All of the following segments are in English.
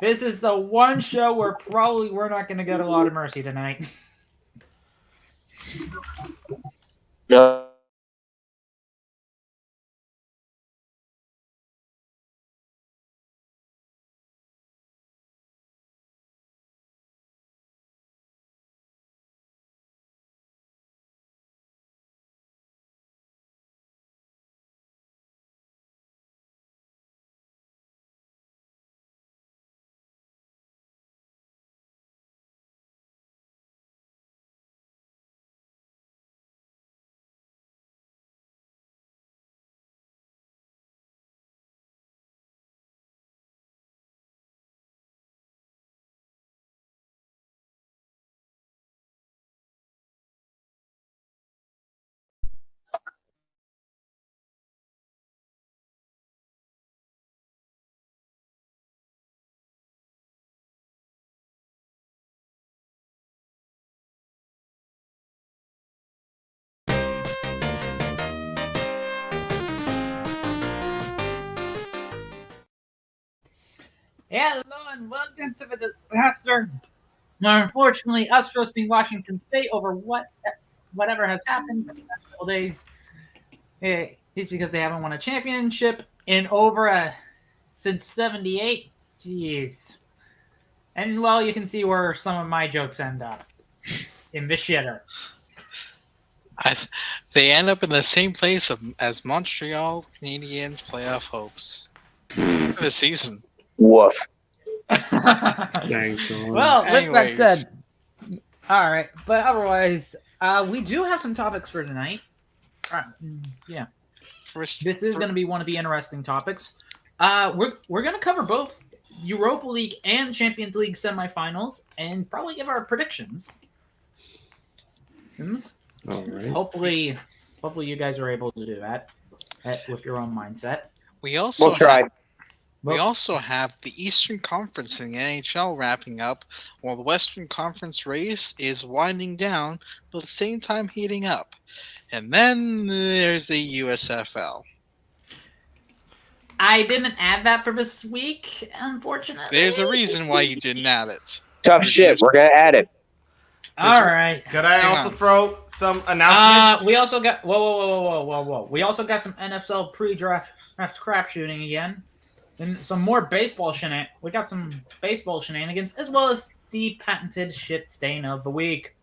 This is the one show where probably we're not going to get a lot of mercy tonight. No. Hello and welcome to the disaster. Now, unfortunately, us roasting Washington State over whatever has happened for the past couple days is because they haven't won a championship in over since '78. Jeez. And well, you can see where some of my jokes end up in the shitter. They end up in the same place as Montreal Canadiens playoff hopes for the season. Woof. Thanks, Well, with that said, all right. But otherwise, we do have some topics for tonight. Yeah, this is going to be one of the interesting topics. We're going to cover both Europa League and Champions League semifinals, and probably give our predictions. All right. Hopefully, you guys are able to do that with your own mindset. We'll try. We also have the Eastern Conference in the NHL wrapping up, while the Western Conference race is winding down, but at the same time heating up. And then there's the USFL. I didn't add that for this week, unfortunately. There's a reason why you didn't add it. Tough shit. We're going to add it. All right. Could I also throw some announcements? We also got whoa. We also got some NFL pre-draft crap shooting again. And some more baseball we got some baseball shenanigans, as well as the patented Shitstain of the week.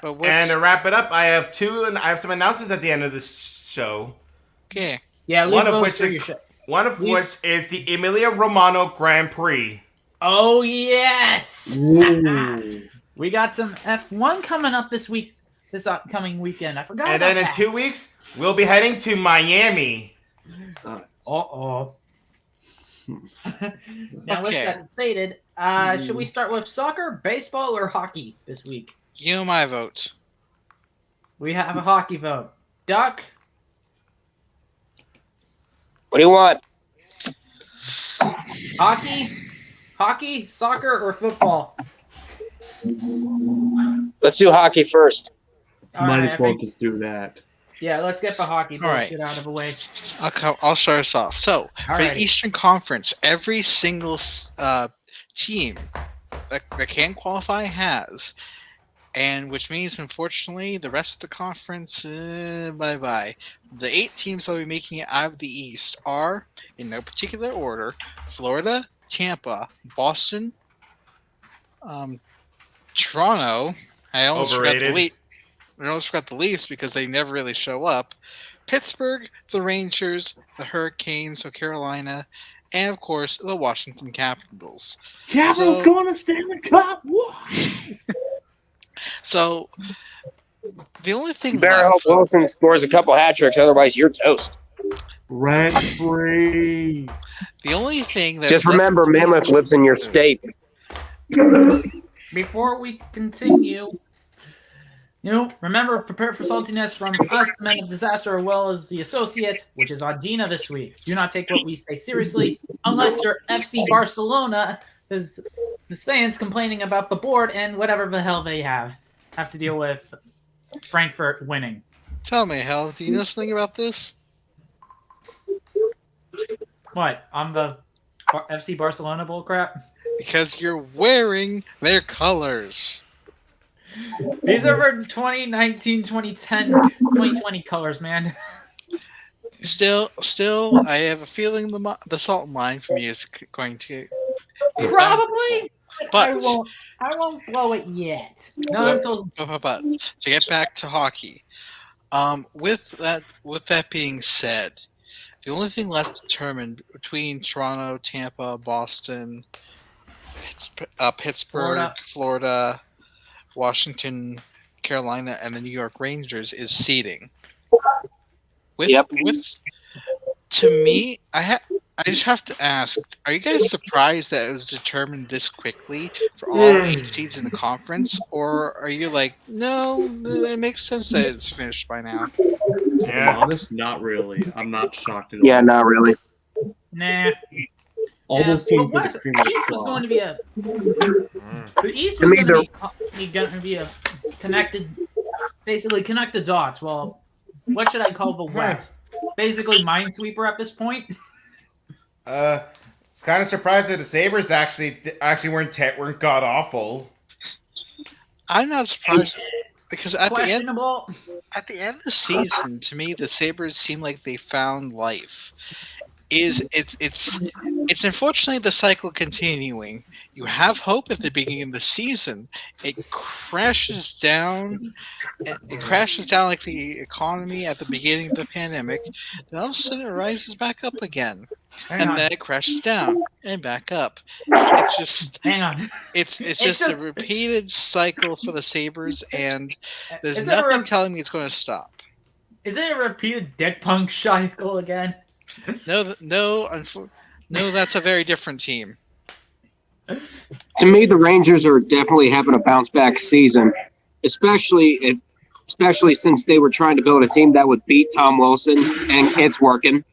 And to wrap it up, I have some announcements at the end of the show. Okay. Yeah, one of which is the Emilia Romagna Grand Prix. Oh yes. We got some F1 coming up this upcoming weekend. I forgot. And then in 2 weeks, we'll be heading to Miami. Now, with that stated, should we start with soccer, baseball, or hockey this week? You know my vote. We have a hockey vote. Duck? What do you want? Hockey, soccer, or football? Let's do hockey first. Might as well just do that. Yeah, let's get the hockey bullshit out of the way. I'll start us off. So, for the Eastern Conference, every single team that can qualify has. And which means, unfortunately, the rest of the conference, bye-bye. The 8 teams that will be making it out of the East are, in no particular order, Florida, Tampa, Boston, Toronto. I almost forgot the Leafs because they never really show up. Pittsburgh, the Rangers, the Hurricanes of Carolina, and of course the Washington Capitals. Capitals going to Stanley Cup. So the only thing you better hope Wilson scores a couple hat tricks, otherwise you're toast. Rent free. The only thing that just remember, Mammoth lives in your state. Before we continue, remember, prepare for saltiness from us, the Men of Disaster, as well as the Associate, which is Adina this week. Do not take what we say seriously, unless you're FC Barcelona, because the fans complaining about the board and whatever the hell they have to deal with Frankfurt winning. Tell me, Hell, do you know something about this? What? On the FC Barcelona bullcrap? Because you're wearing their colors. These are for 2019, 2010, 2020 colors, man. Still, I have a feeling the salt mine for me is going to Probably, but I won't blow it yet. No, until but to get back to hockey, with that being said, the only thing left determined between Toronto, Tampa, Boston, Pittsburgh, Florida, Washington, Carolina, and the New York Rangers is seeding. To me, I just have to ask: are you guys surprised that it was determined this quickly for all 8 seeds in the conference, or are you like, no, it makes sense that it's finished by now? To be honest, not really. I'm not shocked at all. Yeah, not really. nah. All those teams the get the cream of the East was crop. going to be the East was going to be a connected, basically connect the dots. Well, what should I call the West? Basically, Minesweeper at this point. It's kind of surprised that the Sabres actually weren't god awful. I'm not surprised because at the end Questionable. of the season, to me, the Sabres seem like they found life. It's unfortunately the cycle continuing. You have hope at the beginning of the season. It crashes down. It crashes down like the economy at the beginning of the pandemic. Then all of a sudden it rises back up again, and then it crashes down and back up. It's just hang on. It's just a repeated cycle for the Sabres, and there's nothing telling me it's going to stop. Is it a repeated dick punk cycle again? No, that's a very different team. To me, the Rangers are definitely having a bounce back season, especially since they were trying to build a team that would beat Tom Wilson, and it's working.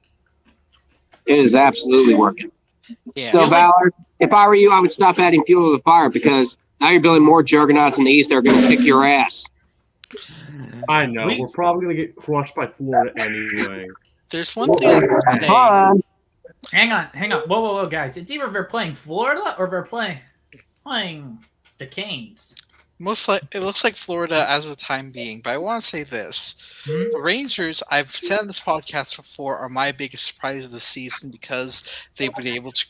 It is absolutely working. Yeah. So, Ballard, if I were you, I would stop adding fuel to the fire because now you're building more juggernauts in the East that are going to kick your ass. I know. We're probably going to get crushed by Florida anyway. There's one thing I can say. Hang on. Whoa, guys. It's either they're playing Florida or they're playing the Canes. It looks like Florida as of the time being, but I want to say this. The Rangers, I've said on this podcast before, are my biggest surprise of the season because they've been able to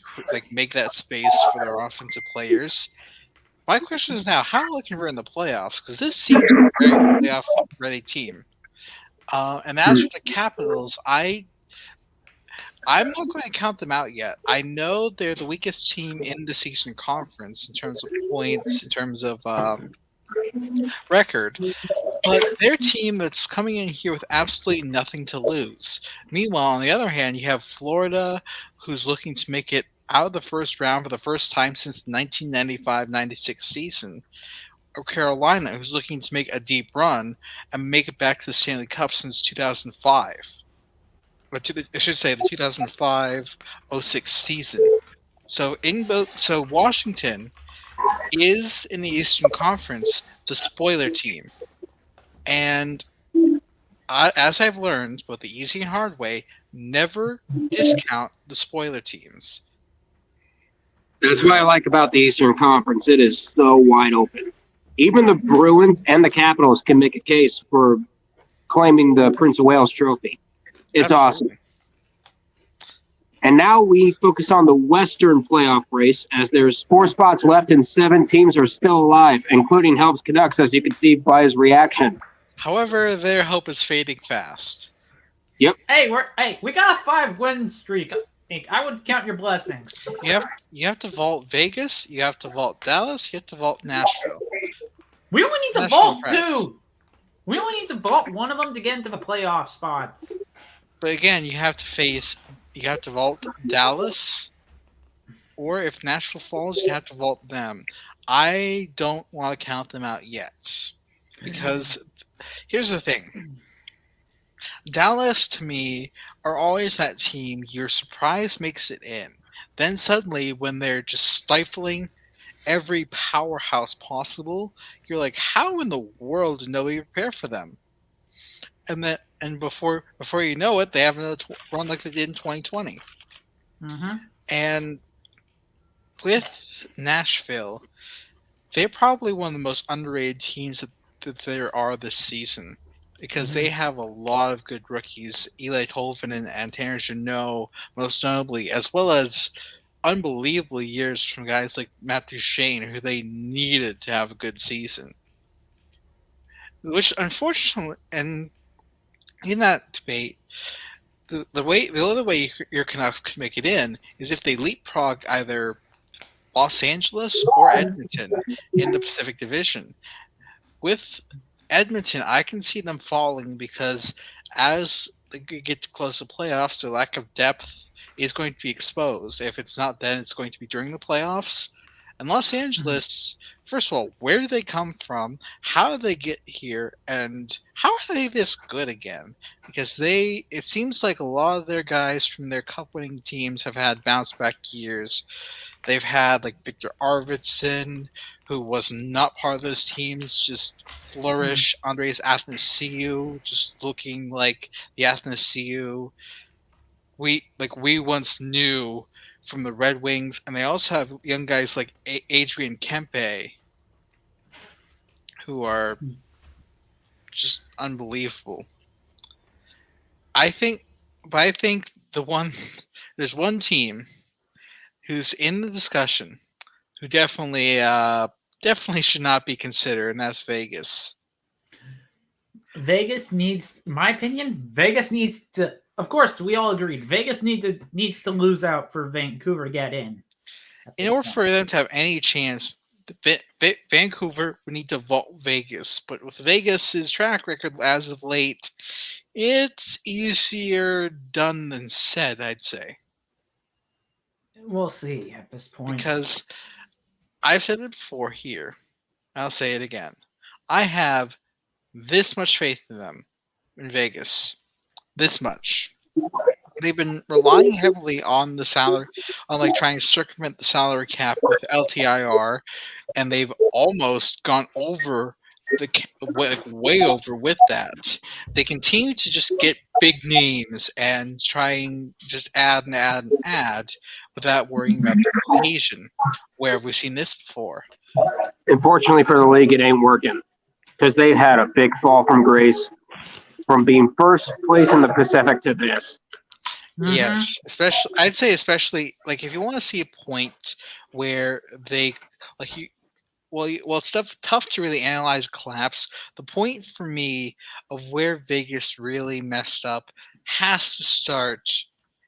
make that space for their offensive players. My question is now, how are we looking for in the playoffs? Because this seems like a very playoff-ready team. And as for the Capitals, I'm not going to count them out yet. I know they're the weakest team in the Eastern Conference in terms of points, in terms of record, but they're a team that's coming in here with absolutely nothing to lose. Meanwhile, on the other hand, you have Florida, who's looking to make it out of the first round for the first time since the 1995-96 season, or Carolina, who's looking to make a deep run and make it back to the Stanley Cup since 2005. I should say the 2005-06 season. So Washington is in the Eastern Conference the spoiler team, and as I've learned both the easy and hard way, never discount the spoiler teams. That's what I like about the Eastern Conference. It is so wide open. Even the Bruins and the Capitals can make a case for claiming the Prince of Wales trophy. It's awesome. And now we focus on the Western playoff race as there's 4 spots left and 7 teams are still alive, including Helps Canucks, as you can see by his reaction. However, their hope is fading fast. Yep. Hey, we got a 5-win streak. I would count your blessings. You have to vault Vegas, you have to vault Dallas, you have to vault Nashville. We only need to vault 2. We only need to vault one of them to get into the playoff spots. But again, you have to vault Dallas, or if Nashville falls, you have to vault them. I don't want to count them out yet. Because here's the thing. Dallas, to me, are always that team you're surprised makes it in. Then suddenly, when they're just stifling every powerhouse possible, you're like, how in the world did nobody prepare for them? And before you know it, they have another run like they did in 2020. Mm-hmm. And with Nashville, they're probably one of the most underrated teams that there are this season because they have a lot of good rookies, Eli Tolvanen and Tanner Jeannot, most notably, as well as unbelievable years from guys like Matt Duchene, who they needed to have a good season. Which, unfortunately, and in that debate, the only way your Canucks can make it in is if they leapfrog either Los Angeles or Edmonton in the Pacific Division. With Edmonton, I can see them falling because as they get close to playoffs, their lack of depth is going to be exposed. If it's not then, it's going to be during the playoffs. And Los Angeles, first of all, where do they come from? How did they get here? And how are they this good again? Because it seems like a lot of their guys from their cup-winning teams have had bounce-back years. They've had like Victor Arvidsson, who was not part of those teams, just flourish. Andres Athanasiou, just looking like the Athanasiou we once knew from the Red Wings, and they also have young guys like Adrian Kempe, who are just unbelievable. I think there's one team who's in the discussion who definitely should not be considered, and that's Vegas. Vegas needs, in my opinion, to. Of course, we all agreed. Vegas needs to lose out for Vancouver to get in. In order for them to have any chance, Vancouver would need to vault Vegas. But with Vegas's track record as of late, it's easier done than said, I'd say. We'll see at this point. Because I've said it before here. I'll say it again. I have this much faith in them, in Vegas. This much. They've been relying heavily on the salary, on like trying to circumvent the salary cap with LTIR, and they've almost gone over way over with that. They continue to just get big names and trying just add and add and add without worrying about the cohesion. Where have we seen this before? Unfortunately for the league, it ain't working because they've had a big fall from grace from being first place in the Pacific to this. Yes, especially like if you want to see a point where they it's tough to really analyze collapse. The point for me of where Vegas really messed up has to start.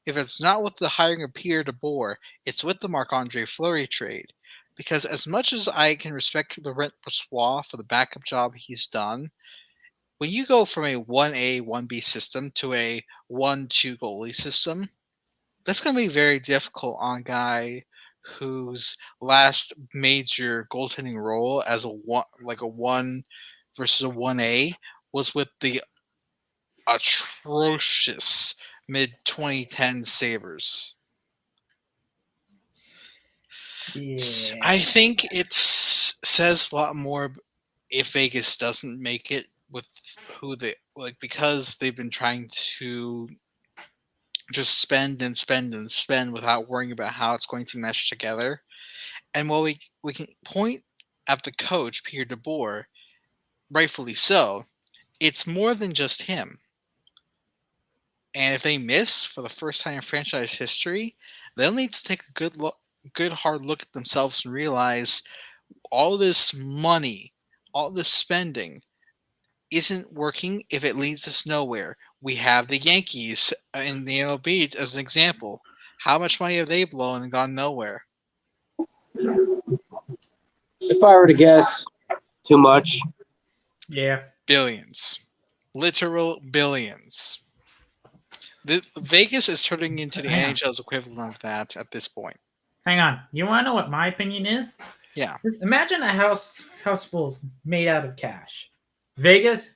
If it's not with the hiring of Pierre DeBoer, it's with the Marc-Andre Fleury trade. Because as much as I can respect Laurent Brossoit for the backup job he's done, when you go from a 1A, 1B system to a 1-2 goalie system, that's going to be very difficult on a guy whose last major goaltending role as a 1 versus a 1A was with the atrocious mid-2010 Sabres. Yeah. I think it says a lot more if Vegas doesn't make it with who they because they've been trying to just spend and spend and spend without worrying about how it's going to mesh together. And while we can point at the coach, Pierre DeBoer, rightfully so, it's more than just him. And if they miss for the first time in franchise history, they'll need to take a good hard look at themselves and realize all this money, all this spending isn't working if it leads us nowhere. We have the Yankees in the MLB as an example. How much money have they blown and gone nowhere? If I were to guess, too much. Yeah. Billions. Literal billions. Vegas is turning into the NHL's equivalent of that at this point. Hang on. You want to know what my opinion is? Yeah. Just imagine a house full made out of cash. Vegas,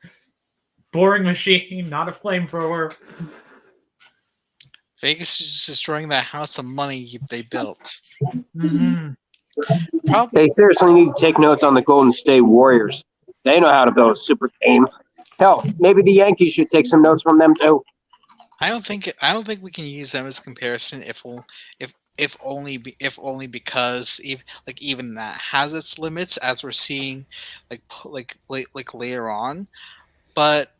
boring machine, not a flamethrower. Vegas is destroying that house of money they built. Mm-hmm. They seriously need to take notes on the Golden State Warriors. They know how to build a super team. Hell, maybe the Yankees should take some notes from them too. I don't think we can use them as comparison if if only because even that has its limits, as we're seeing like later on. But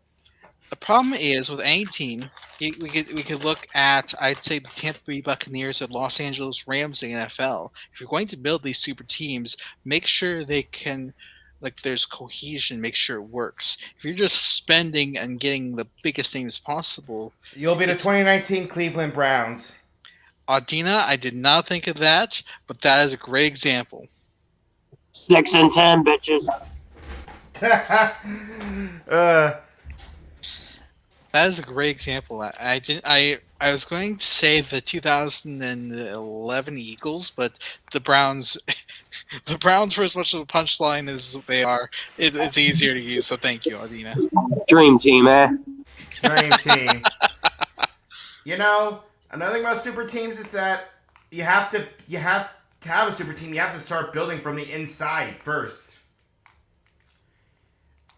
the problem is with any team, we could look at, I'd say, the Tampa Bay Buccaneers and Los Angeles Rams in the NFL. If you're going to build these super teams, make sure they can, there's cohesion, make sure it works. If you're just spending and getting the biggest names possible, You'll be the 2019 Cleveland Browns. Audina, I did not think of that, but that is a great example. 6-10, bitches. That is a great example. I was going to say the 2011 Eagles, but the Browns, the Browns, for as much of a punchline as they are, it's easier to use. So thank you, Audina. Dream team, Dream team. Another thing about super teams is that you have to have a super team. You have to start building from the inside first.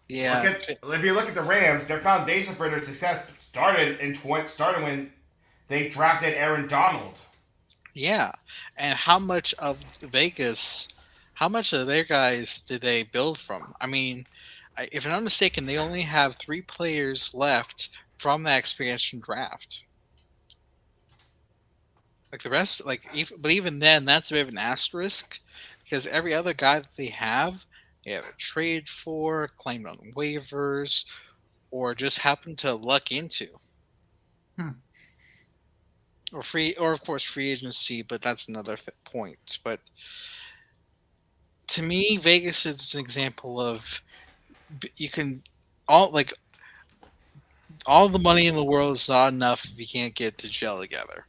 Yeah. If you look at the Rams, their foundation for their success started when they drafted Aaron Donald. Yeah, and how much of Vegas, how much of their guys did they build from? I mean, if I'm not mistaken, they only have 3 players left from that expansion draft. The rest, but even then, that's a bit of an asterisk because every other guy that they have a trade for, claimed on waivers, or just happened to luck into. Or of course free agency, but that's another point. But to me, Vegas is an example of you can all the money in the world is not enough if you can't get to gel together,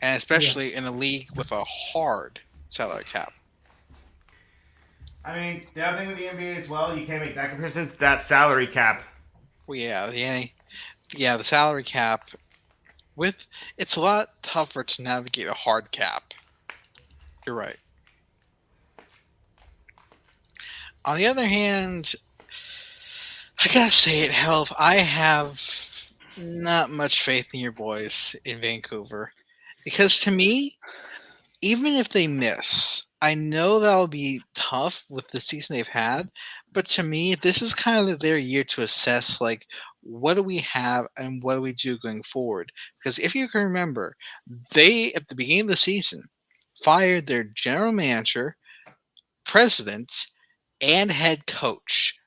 and especially in a league with a hard salary cap. I mean, the other thing with the NBA as well, you can't make that comparison. It's that salary cap. Well, the salary cap. It's a lot tougher to navigate a hard cap. You're right. On the other hand, I gotta say it, Help. I have not much faith in your boys in Vancouver. Because to me, even if they miss, I know that'll be tough with the season they've had, but to me, this is kind of their year to assess, what do we have and what do we do going forward? Because if you can remember, they, at the beginning of the season, fired their general manager, president, and head coach.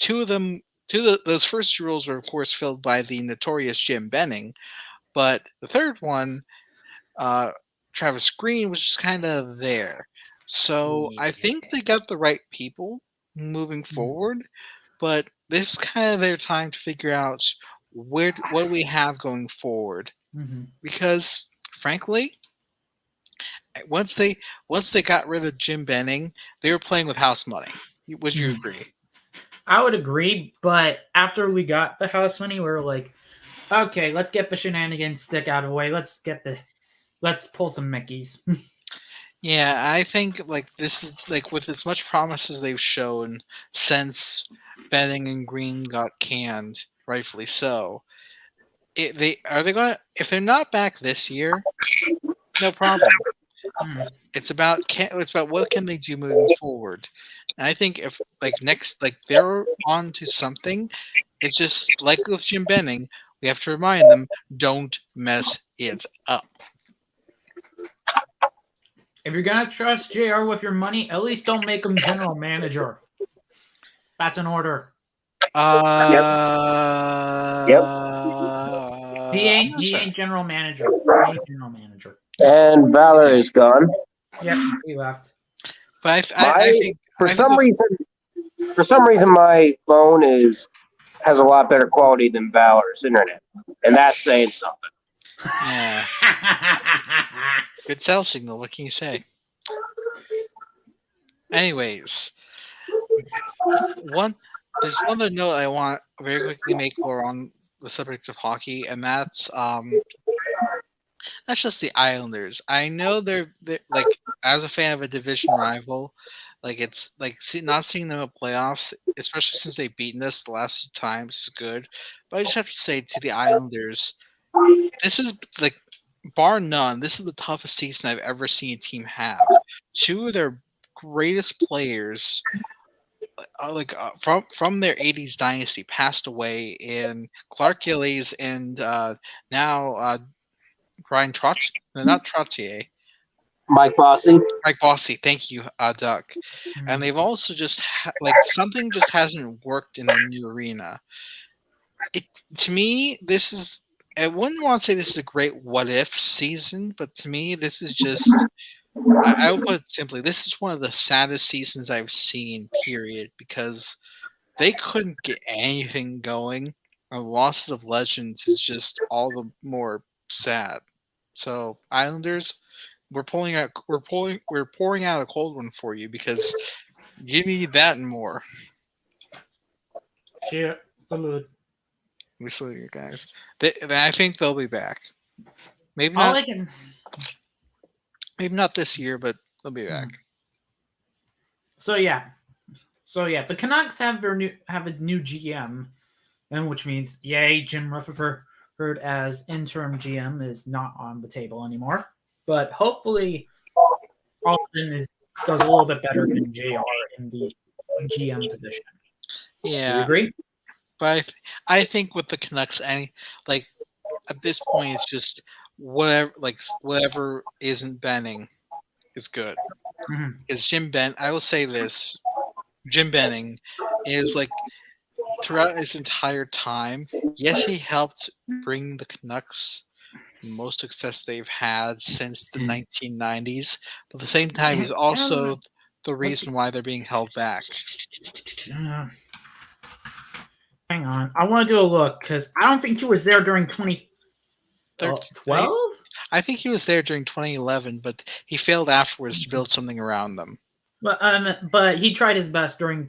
Those first 2 roles were, of course, filled by the notorious Jim Benning, but the third one, Travis Green, was just kind of there. So I think they got the right people moving forward, but this is kind of their time to figure out what do we have going forward. Because frankly, once they got rid of Jim Benning, they were playing with house money. Would you agree? I would agree, but after we got the house money, we were like, okay, let's get the shenanigans stick out of the way. Let's pull some Mickeys. Yeah, I think this is with as much promise as they've shown since Benning and Green got canned, rightfully so. If they're not back this year, no problem. It's about what can they do moving forward. And I think if they're on to something, it's just like with Jim Benning, we have to remind them, don't mess it up. If you're gonna trust JR with your money, at least don't make him general manager. That's an order. Yep. He ain't general manager. He ain't general manager. And Valor is gone. Yep, he left. But I think for some reason my phone has a lot better quality than Valor's internet, and that's saying something. Yeah. Good cell signal. What can you say? Anyways, there's one other note I want to very quickly make while we're on the subject of hockey, and that's just the Islanders. I know they're as a fan of a division rival, it's not seeing them at playoffs, especially since they've beaten us the last 2 times, is good. But I just have to say to the Islanders, this is bar none, this is the toughest season I've ever seen a team have. Two of their greatest players, from their '80s dynasty, passed away in Clark Gillies and now Ryan Trottier, not Trottier, Mike Bossy. Mike Bossy. Thank you, Duck. And they've also just something just hasn't worked in their new arena. To me, this is. I wouldn't want to say this is a great what if season, but to me, this is just. I will put it simply: this is one of the saddest seasons I've seen. Period, because they couldn't get anything going. The losses of legends is just all the more sad. So Islanders, we're pouring out a cold one for you because you need that and more. Cheer, salute. We salute you guys. I think they'll be back. Maybe All not. I can. Maybe not this year, but they'll be back. So yeah, the Canucks have a new GM, and which means yay, Jim Rutherford as interim GM is not on the table anymore. But hopefully, Austin does a little bit better than JR in the GM position. Yeah, do you agree? But I think with the Canucks, at this point, it's just whatever isn't Benning is good. Because I will say this, Jim Benning is throughout his entire time, yes, he helped bring the Canucks the most success they've had since the 1990s. But at the same time, he's also the reason why they're being held back. Hang on. I want to do a look because I don't think he was there during 2012. I think he was there during 2011, but he failed afterwards to build something around them. But he tried his best during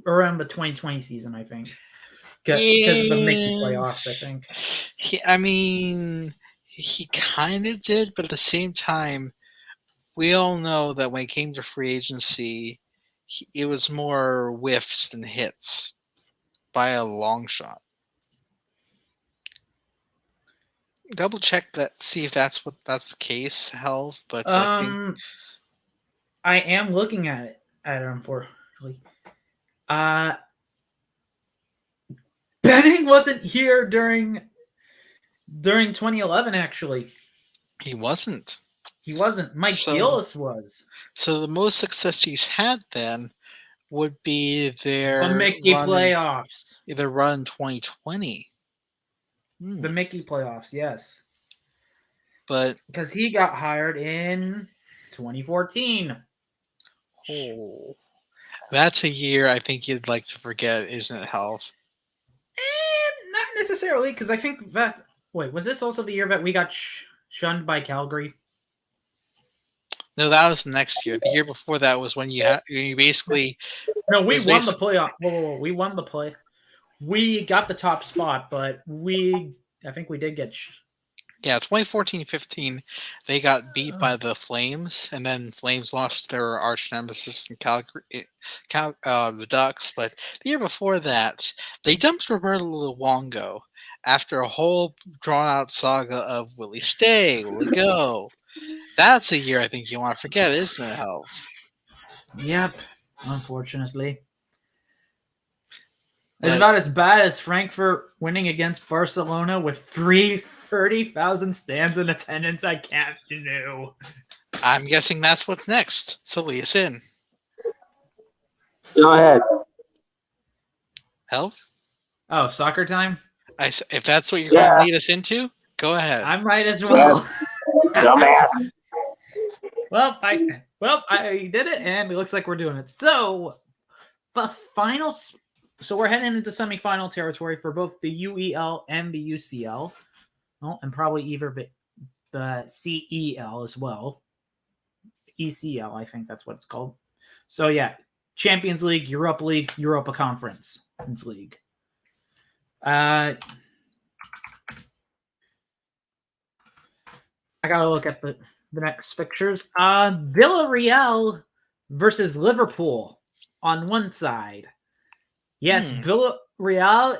around the 2020 season, I think. Because of the Mickey playoffs, I think. He kind of did, but at the same time, we all know that when it came to free agency, it was more whiffs than hits by a long shot. Double check that, see if that's the case, Health. But I am looking at it, unfortunately. Benning wasn't here during 2011. Actually, he wasn't. Mike Gillis was. So the most success he's had then would be the Mickey playoffs. Either run 2020. The Mickey playoffs, yes. But because he got hired in 2014. Oh, that's a year I think you'd like to forget, isn't it, Health? Not necessarily, because I think that. Wait, was this also the year that we got shunned by Calgary? No, that was the next year. The year before that was when you basically. No, we won the playoff. Whoa, we won the play. We got the top spot, but I think we did get. Yeah, 2014-15, they got beat by the Flames, and then Flames lost their arch nemesis in Calgary, the Ducks. But the year before that, they dumped Roberto Luongo after a whole drawn-out saga of will he stay, will he go? That's a year I think you want to forget, isn't it, Health? Yep, unfortunately. It's not as bad as Frankfurt winning against Barcelona with 30,000 stands in attendance. I can't know. I'm guessing that's what's next. So lead us in. Go ahead. Health? Oh, soccer time? If that's what you're going to lead us into, go ahead. I might as well. Dumbass. Well, I did it, and it looks like we're doing it. So, the finals. So we're heading into semifinal territory for both the UEL and the UCL. Well, and probably either the CEL as well. ECL, I think that's what it's called. So yeah, Champions League, Europa Conference League. I gotta look at the next fixtures. Villarreal versus Liverpool on one side. Yes, Villarreal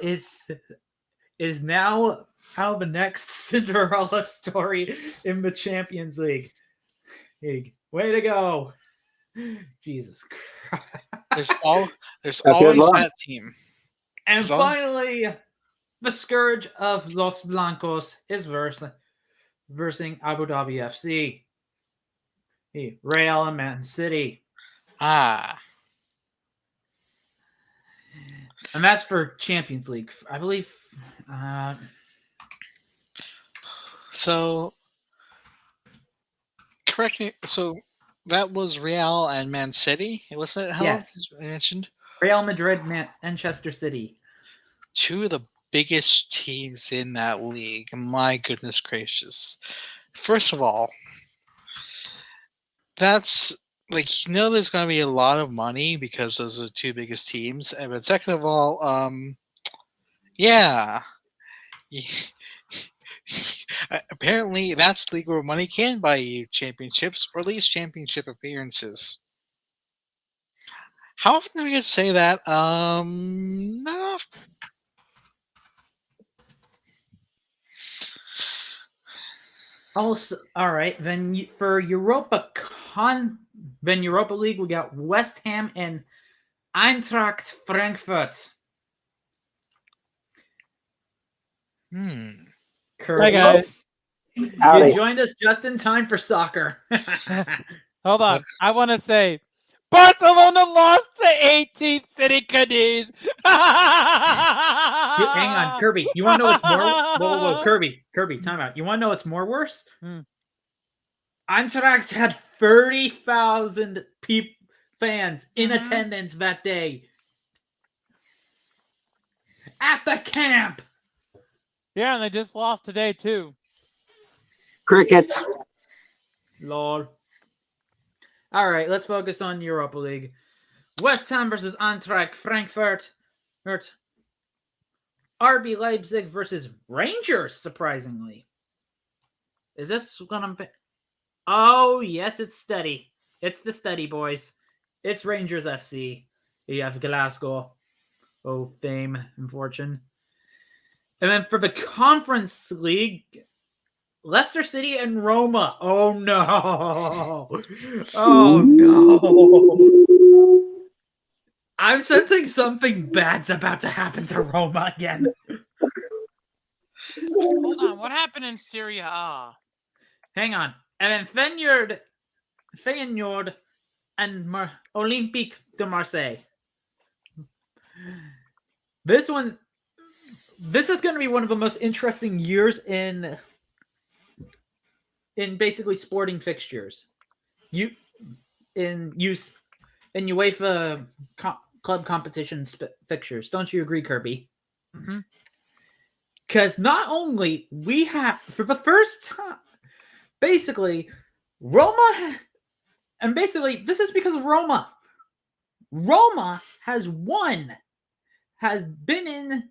is now how the next Cinderella story in the Champions League. Way to go. Jesus Christ. There's Good always luck. that team. And So- finally, the scourge of Los Blancos is versing Abu Dhabi FC. Real and Man City. Ah. And that's for Champions League. I believe. So, correct me. So, that was Real and Man City? Wasn't it how Yes. I mentioned? Real Madrid, Manchester City. Two of the biggest teams in that league. My goodness gracious. First of all, that's like, there's going to be a lot of money because those are the two biggest teams. And but second of all, yeah. Apparently, that's the league where money can buy you championships, or at least championship appearances. How often do we get to say that? Not often. Also, all right. Then for Europa League, we got West Ham and Eintracht Frankfurt. Hi guys. Howdy. You joined us just in time for soccer. Hold on. I want to say Barcelona lost to 18th City Cadiz. Hang on, Kirby. You want to know what's more? Whoa, Kirby, time out. You want to know what's more worse? Eintracht had 30,000 fans in attendance that day at the camp. Yeah, and they just lost today too. Crickets. Lol. All right, let's focus on Europa League. West Ham versus Eintracht Frankfurt. RB Leipzig versus Rangers, surprisingly. Is this gonna be... Oh, yes, it's steady. It's the steady, boys. It's Rangers FC. You have Glasgow. Oh, fame and fortune. And then for the Conference League, Leicester City and Roma. Oh, no. Oh, no. I'm sensing something bad's about to happen to Roma again. Hold on. What happened in Syria? Hang on. And then Feyenoord and Olympique de Marseille. This is going to be one of the most interesting years in basically sporting fixtures. In UEFA club competition fixtures. Don't you agree, Kirby? Because not only we have, for the first time, basically, Roma, and basically this is because of Roma. Roma has been in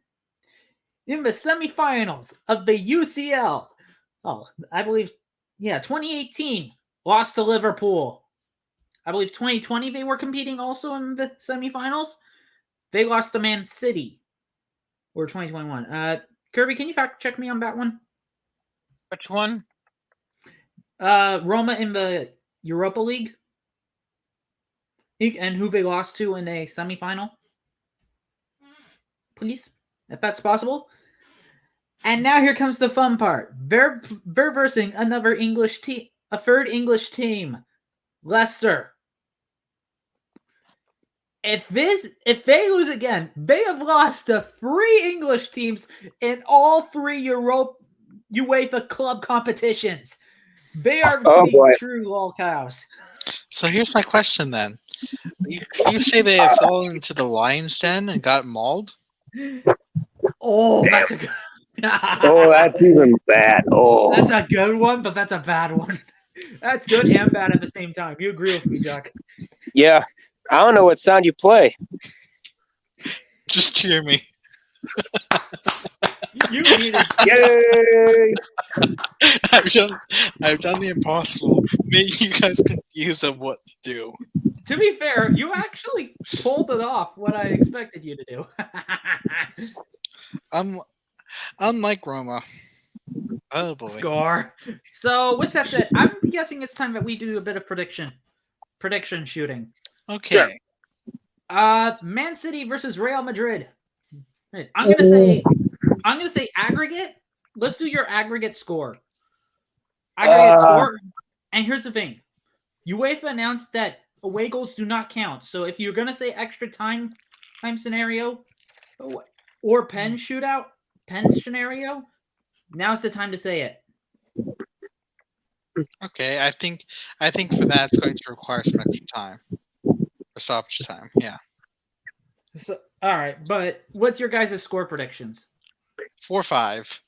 the semifinals of the UCL. Oh, I believe, 2018 lost to Liverpool. I believe 2020 they were competing also in the semifinals. They lost to Man City. Or 2021. Kirby, can you fact check me on that one? Which one? Roma in the Europa League. And who they lost to in a semifinal. Please, if that's possible. And now here comes the fun part. They're versing another English team, a third English team, Leicester. If they lose again, they have lost to 3 English teams in all 3 UEFA club competitions. They are true lol cows. So here's my question then. You say they have fallen into the lion's den and got mauled? Oh, that's a good... Oh, that's even bad. Oh, that's a good one, but that's a bad one. That's good and bad at the same time. You agree with me, Jack? yeah. I don't know what sound you play. Just cheer me. You need it. Yay! I've done the impossible, making you guys confused of what to do. To be fair, you actually pulled it off what I expected you to do. Unlike Roma. Oh boy. score. So with that said, I'm guessing it's time that we do a bit of prediction shooting. Okay. Man City versus Real Madrid. I'm gonna say aggregate. Let's do your aggregate score. Aggregate score. And here's the thing: UEFA announced that away goals do not count. So if you're gonna say extra time scenario, or pen scenario, now's the time to say it. Okay, I think for that it's going to require some extra time. Or stoppage time, yeah. So, all right, but what's your guys' score predictions? 4-5.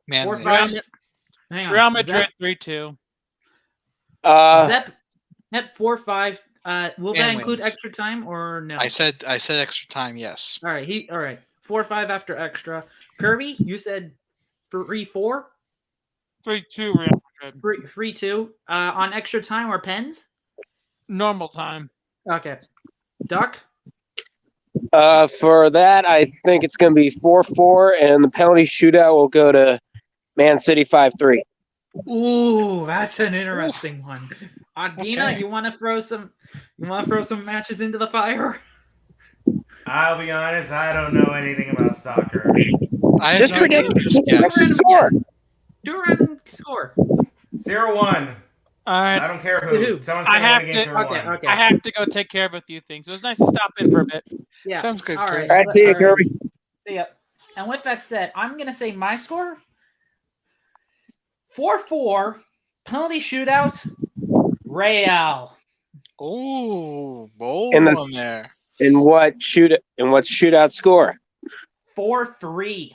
Man, 4-5. Hang on. Real Madrid 3-2. Zep 4-5. Will that include wins. extra time or no? I said extra time, yes. All right, all right. 4-5 after extra. Kirby, you said 3-4. 3-2 Real Madrid. 3-2. On extra time or pens? Normal time. Okay. Duck? For that, I think it's going to be 4-4, and the penalty shootout will go to Man City 5-3. Ooh, that's an interesting one. Dina, Okay. you want to throw some matches into the fire? I'll be honest, I don't know anything about soccer. I have Just no predict idea, just guess. score. Do a random score. 0-1. All right. I don't care Who? who. Someone's I going to have win against to- 0-1. Okay. I have to go take care of a few things. It was nice to stop in for a bit. Yeah. Sounds good, All Kirby. right. All right, see you, Kirby. See ya. And with that said, I'm going to say my score 4-4, penalty shootout, Real. Oh, bold In this- one there. And what's shootout score? 4-3.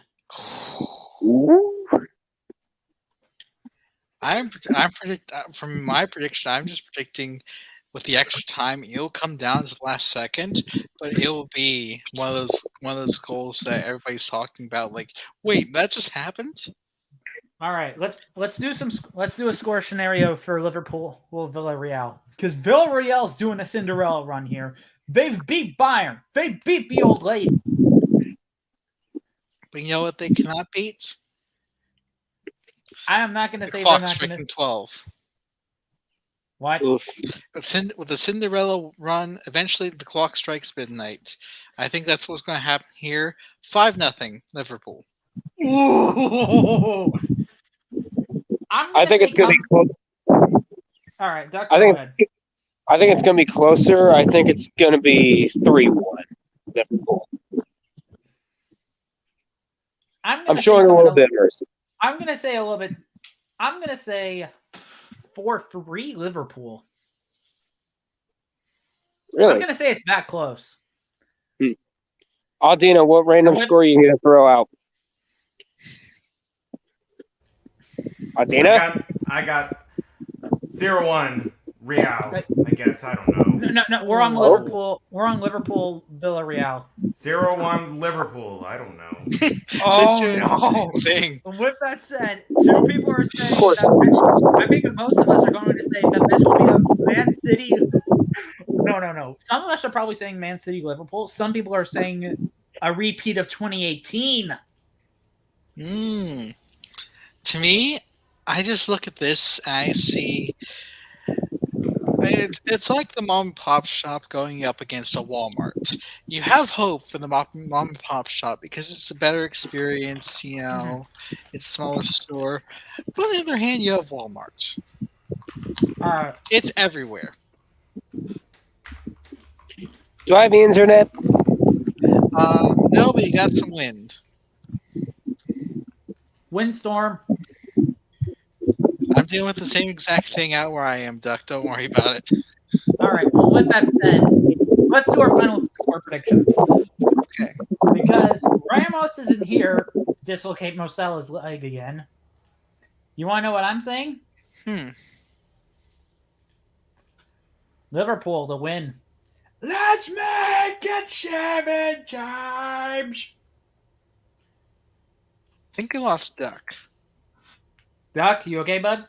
Ooh. From my prediction, I'm just predicting with the extra time, it'll come down to the last second, but it will be one of those goals that everybody's talking about. Like, wait, that just happened? All right, let's do a score scenario for Liverpool Villarreal, because Villarreal's doing a Cinderella run here. They've beat Bayern. They beat the old lady. But you know what they cannot beat? I am not going to The say they're clock not going striking to. 12. What? Oof. With the Cinderella run, eventually the clock strikes midnight. I think that's what's going to happen here. 5-0 Liverpool. Ooh. I think it's going to be close. All right, Duck, I go think ahead. I think it's going to be closer. I think it's going to be 3-1 Liverpool. I'm showing a little bit of mercy. I'm going to say a little bit. I'm going to say 4-3 Liverpool. I'm Really? going to say it's that close. Aldina, what random score are you going to throw out? Aldina? I got 0-1 Real. I guess. I don't know. No. We're on Oh. Liverpool. We're on Liverpool Villarreal. 0-1 Liverpool. I don't know. Oh no! Thing. With that said, two people are saying that. I think most of us are going to say that this will be a Man City. No. Some of us are probably saying Man City Liverpool. Some people are saying a repeat of 2018. To me, I just look at this and I see it's like the mom and pop shop going up against a Walmart. You have hope for the mom and pop shop because it's a better experience, you know, it's a smaller store. But on the other hand, you have Walmart. It's everywhere. Do I have the internet? No, but you got some wind. Windstorm. I'm dealing with the same exact thing out where I am, Duck. Don't worry about it. All right. Well, with that said, let's do our final score predictions. Okay. Because Ramos isn't here to dislocate Mocella's leg again. You want to know what I'm saying? Liverpool to win. Let's make it 7 times. I think I lost Duck. Duck, you okay, bud?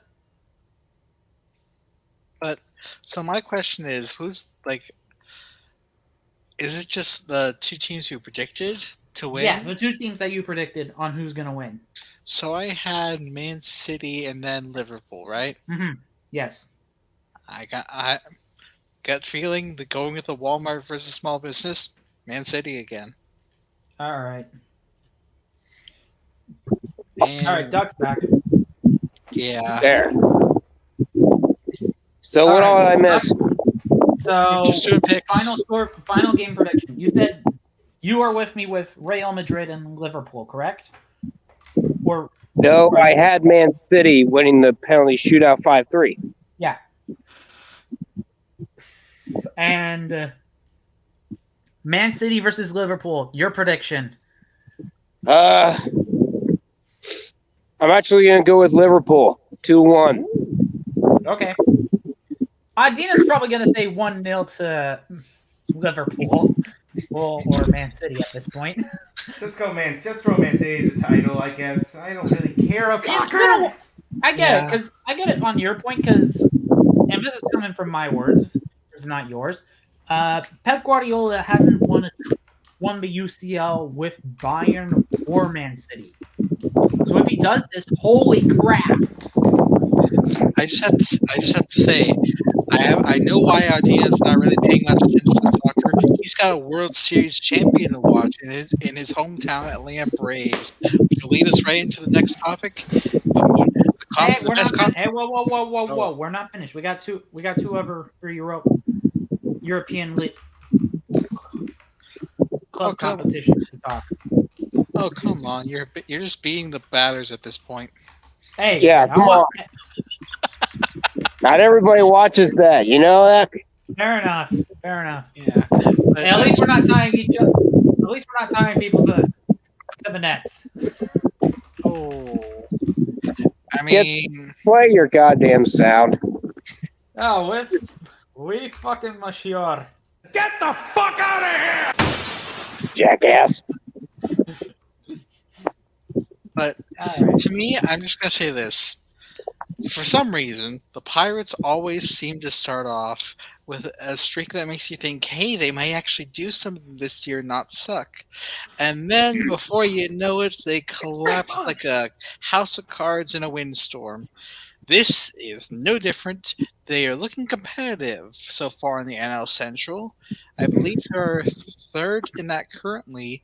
But so my question is, is it just the two teams who predicted, to win. Yeah, the two teams that you predicted on who's going to win. So I had Man City and then Liverpool, right? Mm-hmm. Yes. I gut feeling that going with the Walmart versus small business, Man City again. All right. And, All right, Duck's back. Yeah. There. So what all did I miss? So Just doing picks. final score, final game prediction. You said you are with me with Real Madrid and Liverpool, correct? Or No, I had Man City winning the penalty shootout 5-3. yeah. And Man City versus Liverpool. Your prediction? I'm actually going to go with Liverpool 2-1. Okay. Dina's probably going to say 1-0 to Liverpool or Man City at this point. Just throw Man City the title, I guess. I don't really care about soccer. I get it, because I get it on your point, because, and this is coming from my words, it's not yours. Pep Guardiola hasn't won the UCL with Bayern or Man City. So if he does this, holy crap! I just have to say, I know why Ardina's not really paying much attention to soccer. He's got a World Series champion to watch in his hometown Atlanta Braves, which will lead us right into the next topic. Whoa! We're not finished. We got two other for European League club competitions to talk. Oh, come on! You're just beating the batters at this point. Hey, yeah, come on. Not everybody watches that. You know that? Fair enough. Yeah. Hey, at least we're not tying people to the nets. Oh. I mean, play your goddamn sound. Oh, we fucking monsieur. Get the fuck out of here! Jackass. But to me, I'm just going to say this. For some reason, the Pirates always seem to start off with a streak that makes you think, hey, they might actually do something this year, not suck. And then, before you know it, they collapse like a house of cards in a windstorm. This is no different. They are looking competitive so far in the NL Central. I believe they're third in that currently.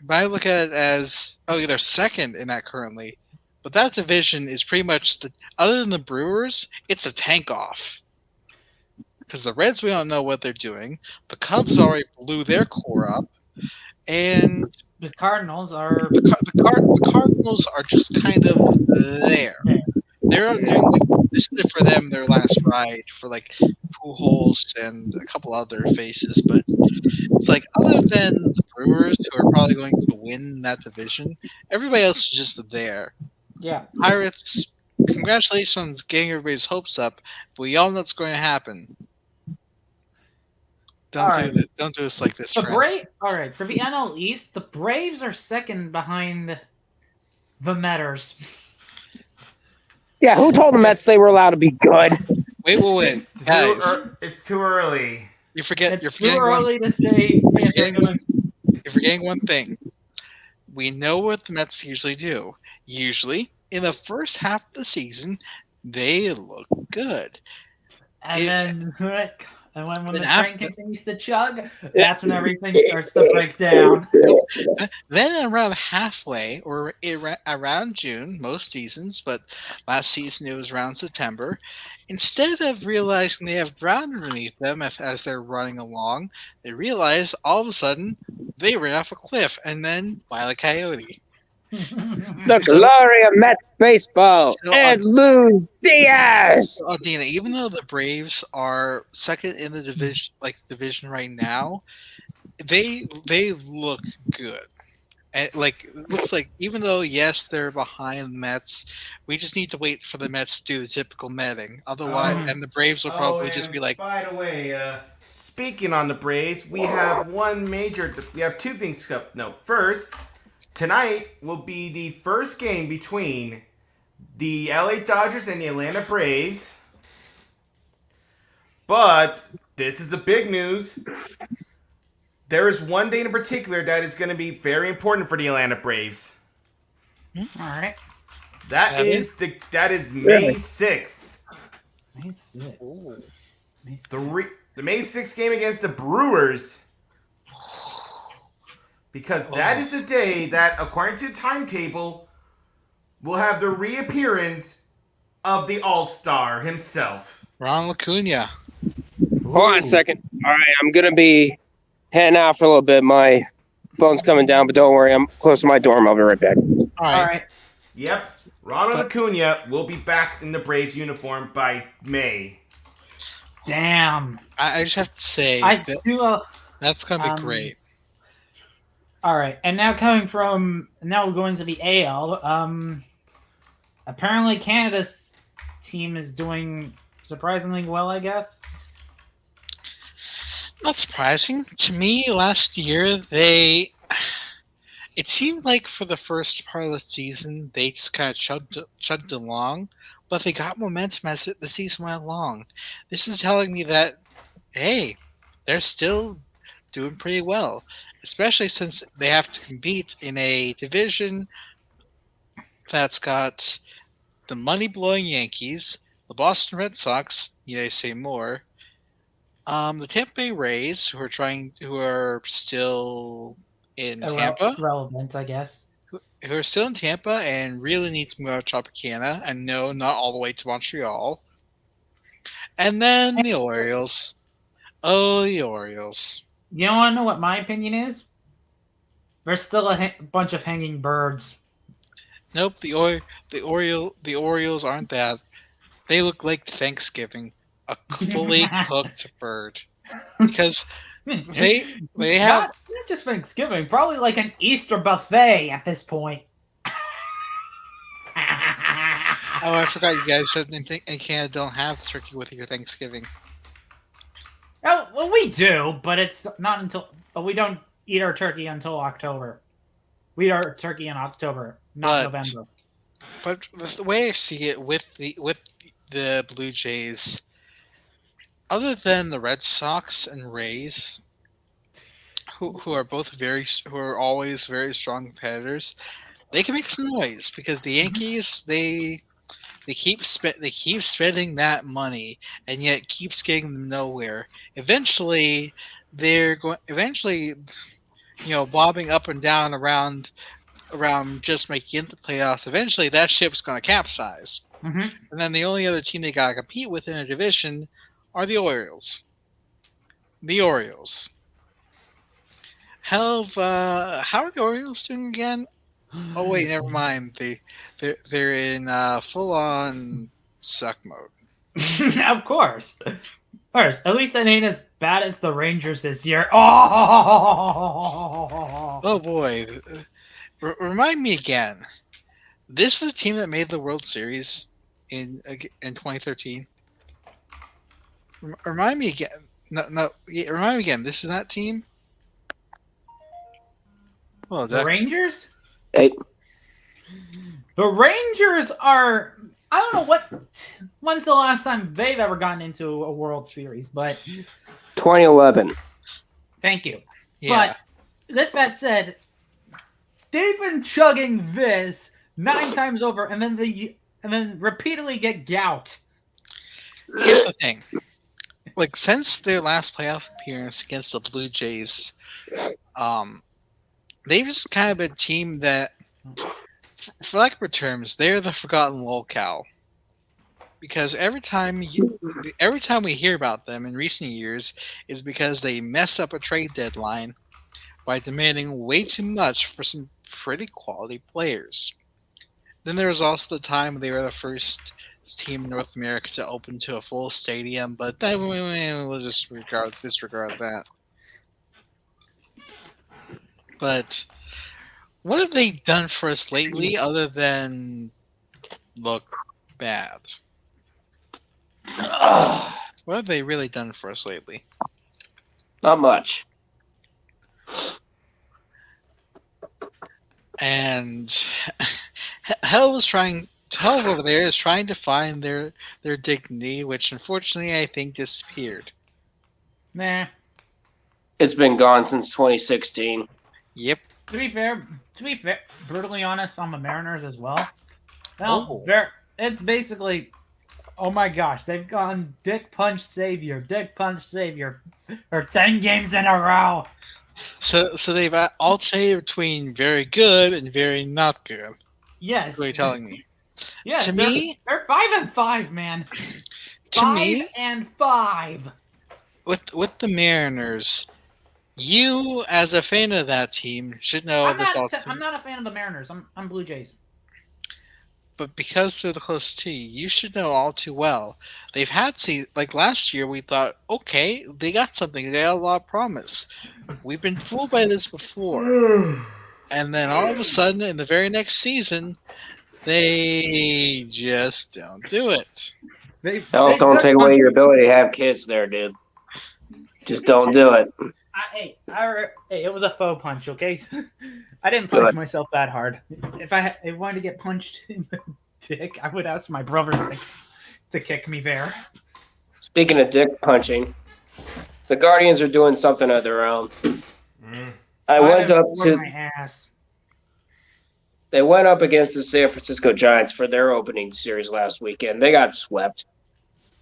But I look at it as, they're second in that currently. But that division is pretty much, other than the Brewers, it's a tank off. Because the Reds, we don't know what they're doing. The Cubs already blew their core up. And the Cardinals are... The Cardinals are just kind of there. They're doing, this is for them their last ride for like Pujols and a couple other faces, but it's like other than the Brewers, who are probably going to win that division, everybody else is just there. Yeah. Pirates, congratulations on getting everybody's hopes up, but we all know what's going to happen. Don't do this like this, friend. All right, for the NL East, the Braves are second behind the Mets. Yeah, who told the Mets they were allowed to be good? Wait. It's too early. You're forgetting to say. You're forgetting one thing. We know what the Mets usually do. Usually, in the first half of the season, they look good. And then when the train continues to chug, that's when everything starts to break down. Then around halfway, or around June, most seasons, but last season it was around September, instead of realizing they have ground underneath them as they're running along, they realize all of a sudden they ran off a cliff, and then Wile E. Coyote. The glory of Mets baseball. And lose Diaz. Dina, even though the Braves are second in the division right now, they look good. And looks like even though yes they're behind the Mets, we just need to wait for the Mets to do the typical Metting. Otherwise, and the Braves will probably just be like. By the way, speaking on the Braves, we have two things to note. First, tonight will be the first game between the LA Dodgers and the Atlanta Braves. But this is the big news. there is one date in particular that is going to be very important for the Atlanta Braves. All right. That is May 6th. May 6th. Ooh. The May 6th game against the Brewers. Because that is the day that, according to the timetable, will have the reappearance of the All-Star himself. Ronald Acuna. Hold on a second. All right, I'm going to be heading out for a little bit. My phone's coming down, but don't worry. I'm close to my dorm. I'll be right back. All right. Yep. Ronald Acuna will be back in the Braves uniform by May. Damn. I just have to say that's going to be great. All right, and now we're going to the AL. Apparently Canada's team is doing surprisingly well, I guess. Not surprising. To me, last year, it seemed like for the first part of the season, they just kind of chugged along, but they got momentum as the season went along. This is telling me that, hey, they're still doing pretty well, especially since they have to compete in a division that's got the money-blowing Yankees, the Boston Red Sox, need I say more, the Tampa Bay Rays, who are still in Tampa, relevant, I guess, who are still in Tampa and really need to move out of Tropicana, and no, not all the way to Montreal, and then the Orioles. Oh, the Orioles. You want to know what my opinion is? There's still a bunch of hanging birds. Nope, the Orioles aren't that. They look like Thanksgiving, a fully cooked bird, because they have not just Thanksgiving, probably like an Easter buffet at this point. Oh, I forgot you guys in Canada don't have turkey with your Thanksgiving. Oh, well, we do, but it's not until we don't eat our turkey until October. We eat our turkey in October, not November. But the way I see it with the Blue Jays, other than the Red Sox and Rays, who are always very strong competitors, they can make some noise because the Yankees they keep spending that money and yet keeps getting them nowhere. Eventually, bobbing up and down around just making it the playoffs. Eventually, that ship's going to capsize. Mm-hmm. And then the only other team they got to compete with in a division are the Orioles. The Orioles. How are the Orioles doing again? Oh wait, never mind. They're in full on suck mode. Of course. First, at least it ain't as bad as the Rangers this year. Oh boy. Remind me again. This is a team that made the World Series in 2013. Remind me again. No. Remind me again. This is that team. Well, the Rangers. Hey. The Rangers are. I don't know when's the last time they've ever gotten into a World Series, but 2011. Thank you. Yeah. But with that said, they've been chugging this 9 times over, and then repeatedly get gout. Here's the thing: like since their last playoff appearance against the Blue Jays, they've just kind of been a team that, for lack of better terms, they're the forgotten lolcow. Because every time we hear about them in recent years is because they mess up a trade deadline by demanding way too much for some pretty quality players. Then there was also the time they were the first team in North America to open to a full stadium, but then we'll just disregard that. But what have they done for us lately other than look bad? What have they really done for us lately? Not much. And Hell over there is trying to find their dignity, which unfortunately I think disappeared. Nah. It's been gone since 2016. Yep. To be fair, brutally honest, on the Mariners as well. Well, Oh. it's basically, oh my gosh, they've gone dick punch savior for 10 games in a row. So they've alternated between very good and very not good. Yes. That's what you're telling me. Yes. To me, they're 5-5, man. To me, 5-5. with the Mariners, you as a fan of that team should know I'm this. not a fan of the Mariners. I'm Blue Jays. But because they're the closest to you, you should know all too well. They've had like last year, we thought, okay, they got something. They got a lot of promise. We've been fooled by this before, and then all of a sudden, in the very next season, they just don't do it. Don't take away your ability to have kids there, dude. Just don't do it. Hey, it was a faux punch, okay? I didn't punch myself that hard. If I wanted to get punched in the dick, I would ask my brothers to kick me there. Speaking of dick punching, the Guardians are doing something of their own. They went up against the San Francisco Giants for their opening series last weekend. They got swept.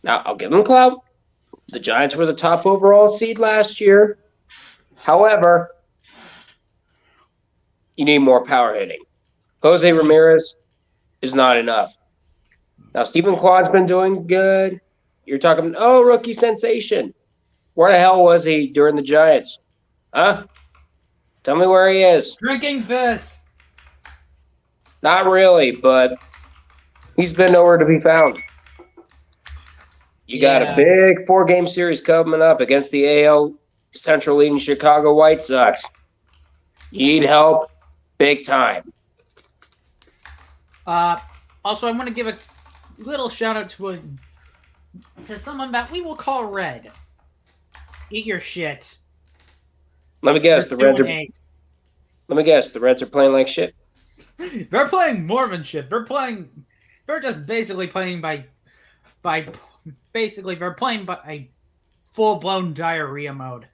Now, I'll give them clout. The Giants were the top overall seed last year. However, you need more power hitting. Jose Ramirez is not enough. Now, Stephen Quad's been doing good. You're talking, rookie sensation. Where the hell was he during the Giants? Huh? Tell me where he is. Drinking piss. Not really, but he's been nowhere to be found. You got a big 4-game series coming up against the AL Central leading Chicago White Sox. You need help big time. Also, I want to give a little shout out to someone that we will call Red. Eat your shit. Let me guess, the Reds are playing like shit. They're playing more than shit. They're just basically playing by full-blown diarrhea mode.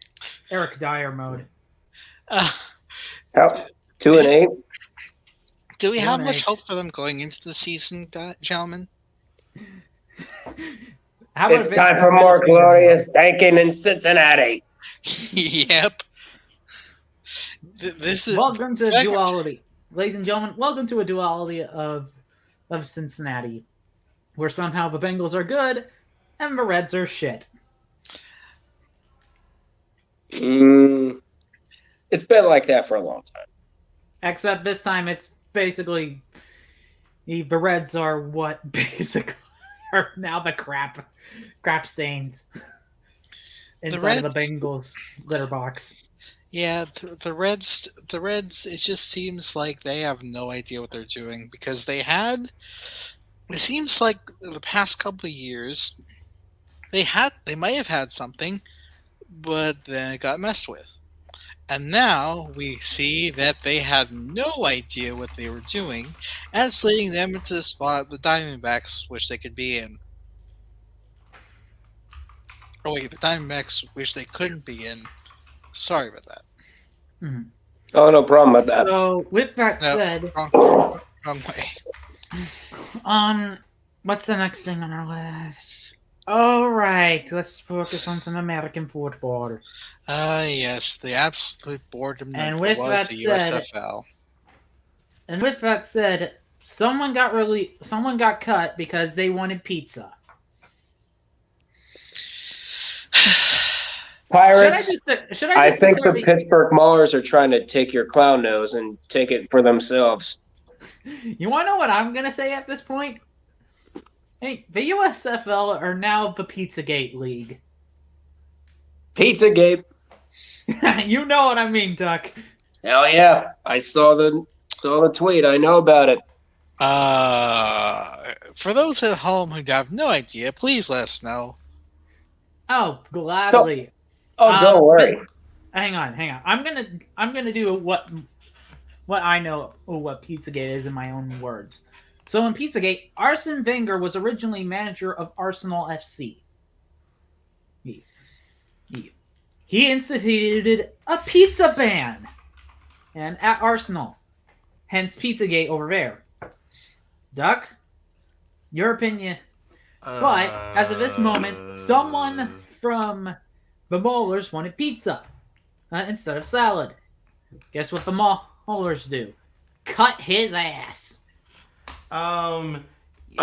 Eric Dyer mode. 2-8. Do we have much hope for them going into the season, gentlemen? It's time for more glorious tanking in Cincinnati. Yep. This is welcome to a duality, ladies and gentlemen. Welcome to a duality of Cincinnati, where somehow the Bengals are good and the Reds are shit. It's been like that for a long time. Except this time, it's basically the Reds are what basically are now the crap stains inside of the Bengals litter box. Yeah, the Reds. It just seems like they have no idea what they're doing because they had. It seems like the past couple of years, they might have had something, but then it got messed with, and now we see that they had no idea what they were doing, and it's leading them into the spot the Diamondbacks wish they could be in. Oh wait, the Diamondbacks wish they couldn't be in. Sorry about that. Mm-hmm. Oh, no problem with that. So, with that said, wrong way. What's the next thing on our list? All right, let's focus on some American football. Yes, the absolute boredom and that with was that the said, USFL. And with that said, someone got cut because they wanted pizza. Pirates. I think the Pittsburgh Maulers are trying to take your clown nose and take it for themselves. You want to know what I'm going to say at this point? Hey, the USFL are now the Pizzagate League. Pizzagate. You know what I mean, Duck. Hell yeah. I saw the tweet. I know about it. For those at home who have no idea, please let us know. Oh, gladly. Don't worry. Hang on. I'm gonna do what I know what Pizzagate is in my own words. So in Pizzagate, Arsene Wenger was originally manager of Arsenal FC. He he instituted a pizza ban, and at Arsenal, hence Pizzagate over there. Duck, your opinion. But as of this moment, someone from the Maulers wanted pizza instead of salad. Guess what the Maulers do? Cut his ass. I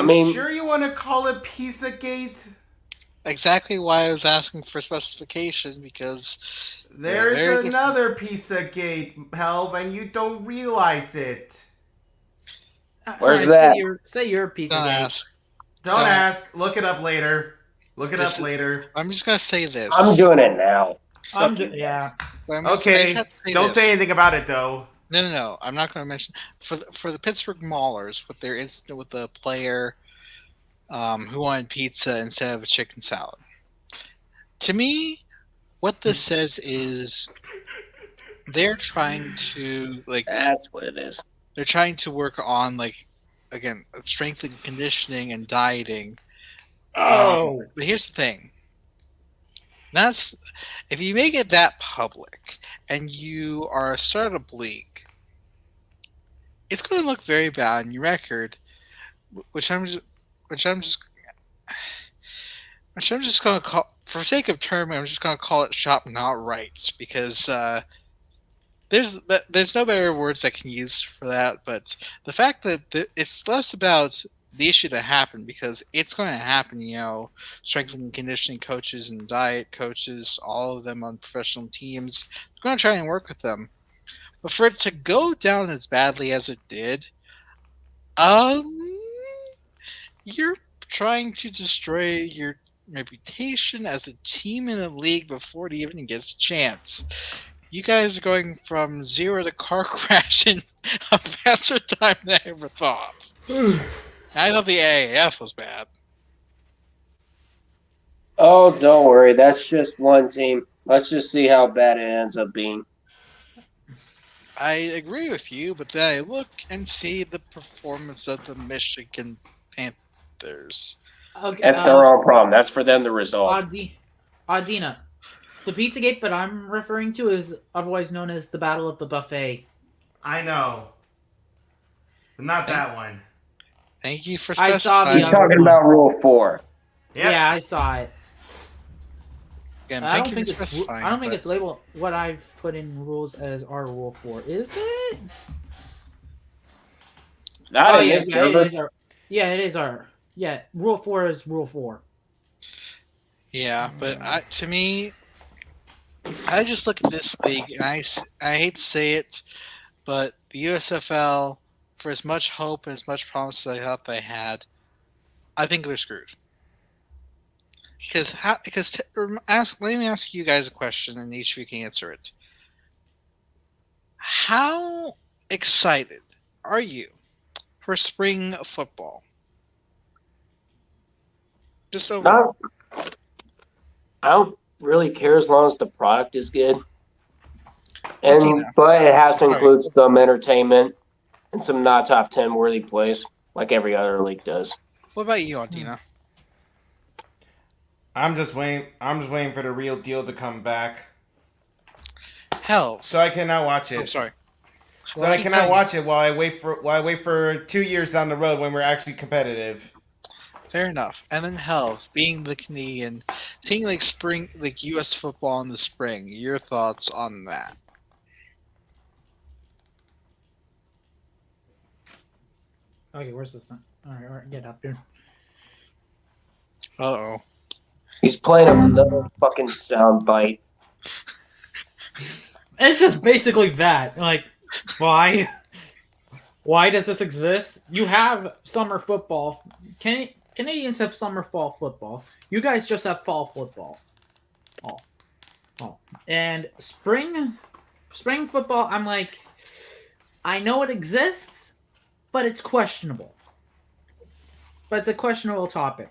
mean, sure you want to call it Pizzagate? Exactly why I was asking for specification, because there's another Pizzagate, Helv, and you don't realize it. Where's that? Say your Pizzagate. Don't ask. Look it up later. Later. I'm just gonna say this. I'm doing it now. Yeah. Okay. Don't say anything about it though. No. I'm not going to mention for the Pittsburgh Maulers with their incident with the player who wanted pizza instead of a chicken salad. To me, what this says is they're trying to That's what it is. They're trying to work on again, strength and conditioning and dieting. But here's the thing. That's if you make it that public and you are a startup league, it's going to look very bad on your record, which I'm just going to call, for sake of term, I'm just going to call it shop not right, because there's no better words I can use for that. But the fact that it's less about the issue that happened, because it's going to happen, strength and conditioning coaches and diet coaches, all of them on professional teams, they're going to try and work with them. But for it to go down as badly as it did, you're trying to destroy your reputation as a team in the league before it even gets a chance. You guys are going from 0 to car crash in a faster time than I ever thought. I thought the AAF was bad. Oh, don't worry. That's just one team. Let's just see how bad it ends up being. I agree with you, but then I look and see the performance of the Michigan Panthers. Okay, that's their own problem. That's for them to resolve. Adina, the Pizzagate that I'm referring to is otherwise known as the Battle of the Buffet. I know. But not that one. Thank you for specifying. He's talking about Rule 4. Yep. Yeah, I saw it. Again, I don't think it's labeled what I've put in rules as our Rule 4. Is it? Not in this server. It is our. Yeah, Rule 4 is Rule 4. Yeah, but to me, I just look at this league, and I hate to say it, but the USFL, for as much hope and as much promise as I thought they had, I think they're screwed. Let me ask you guys a question, and each of you can answer it. How excited are you for spring football? Just over. I don't really care as long as the product is good, but it has to include some entertainment and some not top 10 worthy plays, like every other league does. What about you, Adina? I'm just waiting for the real deal to come back. Hell. So I cannot watch it. I'm sorry. So I cannot watch it while I wait for 2 years down the road when we're actually competitive. Fair enough. And then Health, being the Canadian, seeing spring US football in the spring, your thoughts on that? Okay, where's this thing? All right, get up here. Uh-oh. He's playing another fucking sound bite. It's just basically that. Why? Why does this exist? You have summer football. Canadians have summer fall football. You guys just have fall football. Oh. And spring football, I'm I know it exists, but it's questionable. But it's a questionable topic.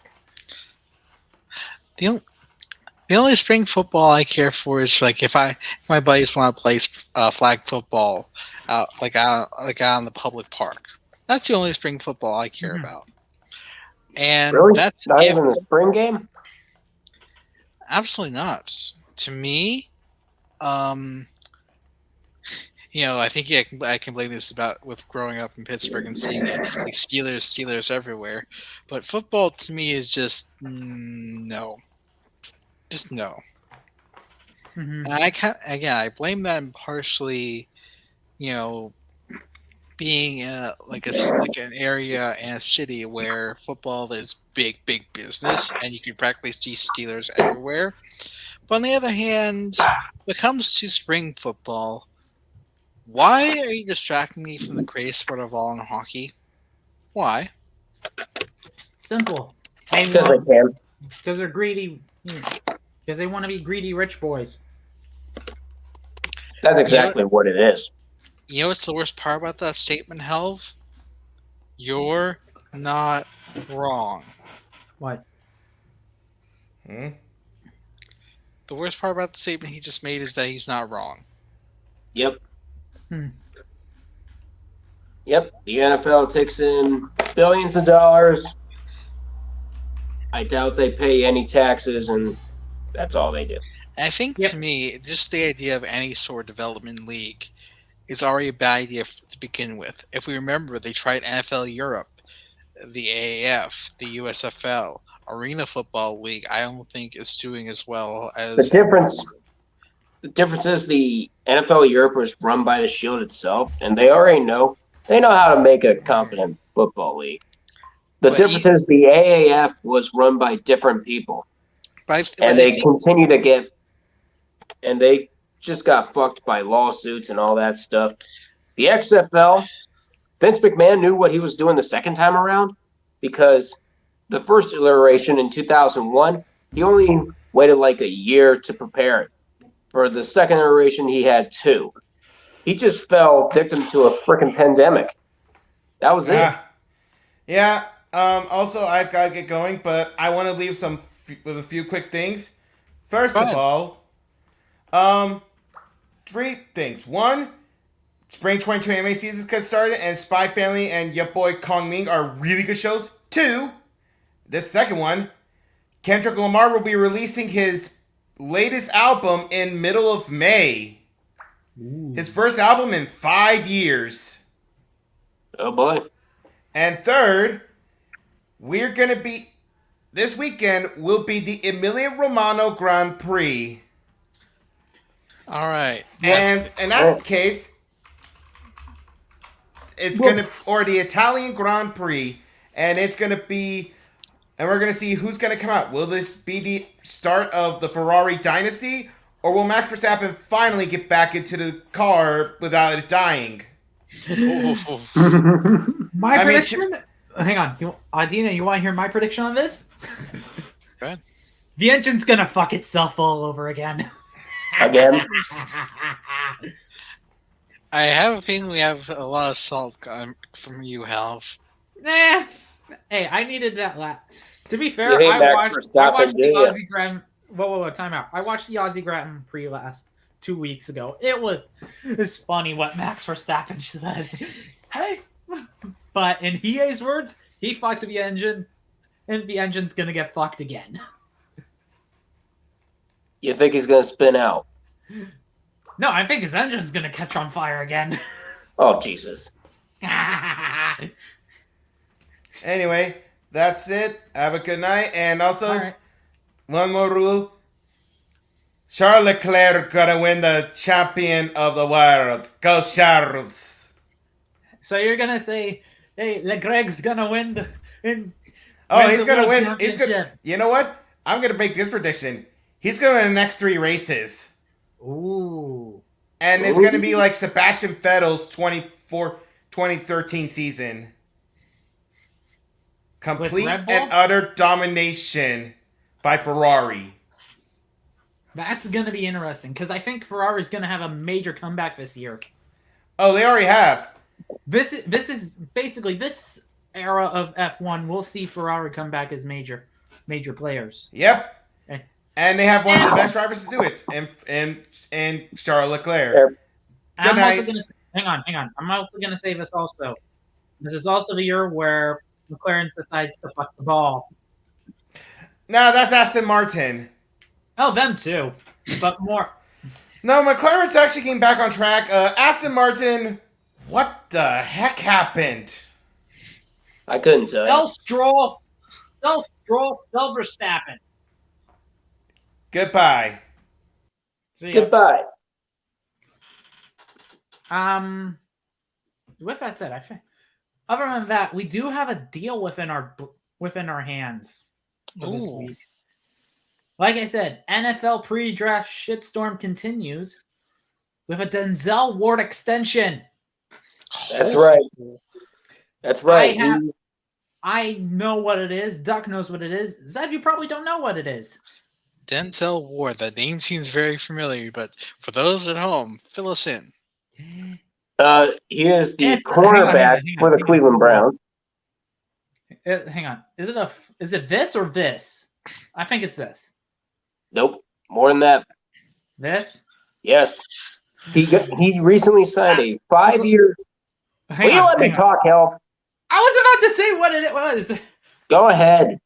The only spring football I care for is if my buddies want to play flag football out on the public park. That's the only spring football I care about. And really? That's not even a spring game? Absolutely not. To me, I think I can blame this about with growing up in Pittsburgh and seeing it like Steelers everywhere. But football to me is just no, just no. Mhm. And I blame that partially, being like an area and a city where football is big business, and you can practically see Steelers everywhere. But on the other hand, when it comes to spring football, why are you distracting me from the greatest sport of all in hockey? Why? Simple. Because they can. Because they're greedy. Because they want to be greedy rich boys. That's exactly what it is. You know what's the worst part about that statement, Helv? You're not wrong. What? Hmm? The worst part about the statement he just made is that he's not wrong. Yep. Hmm. Yep. The NFL takes in billions of dollars. I doubt they pay any taxes, and that's all they do. I think to me, just the idea of any sort of development league is already a bad idea to begin with. If we remember, they tried NFL Europe, the AAF, the USFL, Arena Football League. I don't think is doing as well as The difference is the NFL Europe was run by the Shield itself, and they already know how to make a competent football league. The difference is the AAF was run by different people, and they continue to get, and they just got fucked by lawsuits and all that stuff. The XFL, Vince McMahon knew what he was doing the second time around, because the first iteration in 2001, he only waited like a year to prepare it. For the second iteration, he had 2. He just fell victim to a freaking pandemic. That was it. Yeah. Also, I've got to get going, but I want to leave with a few quick things. First of all, 3 things. 1, Spring 22 anime season gets started, and Spy Family and your boy Kong Ming are really good shows. 2, this second one, Kendrick Lamar will be releasing his latest album in middle of May. Ooh. His first album in 5 years. Oh boy. And third, this weekend will be the Emilia Romagna Grand Prix. All right. And in that case, or the Italian Grand Prix, and it's going to be, and we're going to see who's going to come out. Will this be the start of the Ferrari dynasty, or will Max Verstappen finally get back into the car without it dying? My prediction? Hang on. Dina, you want to hear my prediction on this? Go ahead. The engine's going to fuck itself all over again. Again? I have a feeling we have a lot of salt from you, Halv. Nah. Hey, I needed that lap. To be fair, I watched the Aussie Grand... Whoa, time out. I watched the Aussie Grand Prix 2 weeks ago. It's funny what Max Verstappen said. Hey! But in Hie's words, he fucked the engine, and the engine's gonna get fucked again. You think he's gonna spin out? No, I think his engine's gonna catch on fire again. Oh, Jesus. Anyway, that's it. Have a good night. And also, one more rule. Charles Leclerc gonna win the champion of the world. Go Charles. So you're gonna say, hey, Leclerc's gonna win he's gonna win. You know what? I'm gonna make this prediction. He's gonna win the next 3 races. Ooh. And it's gonna be like Sebastian Vettel's 2013 season. Complete and utter domination by Ferrari. That's gonna be interesting, because I think Ferrari's gonna have a major comeback this year. Oh, they already have. This is basically this era of F1. We'll see Ferrari come back as major players. Yep. And they have one of the best drivers to do it, and Charles Leclerc. I'm also gonna say, hang on. I'm also gonna say this also. This is also the year where McLaren decides to fuck the ball. No, that's Aston Martin. Oh, them too, but more. No, McLaren's actually came back on track. Aston Martin, what the heck happened? I couldn't tell you. Sell Stroll, sell Verstappen. Goodbye. See ya. Goodbye. With that said, other than that, we do have a deal within our hands for this week. Like I said, NFL pre-draft shitstorm continues with a Denzel Ward extension. That's right. That's right. I know what it is. Duck knows what it is. Zev, you probably don't know what it is. Denzel Ward. The name seems very familiar, but for those at home, fill us in. He is the cornerback for the Cleveland Browns. Hang on. Is it this or this? I think it's this. Nope. More than that. This? Yes. He recently signed a 5-year. Will you let me talk, Health? I was about to say what it was. Go ahead.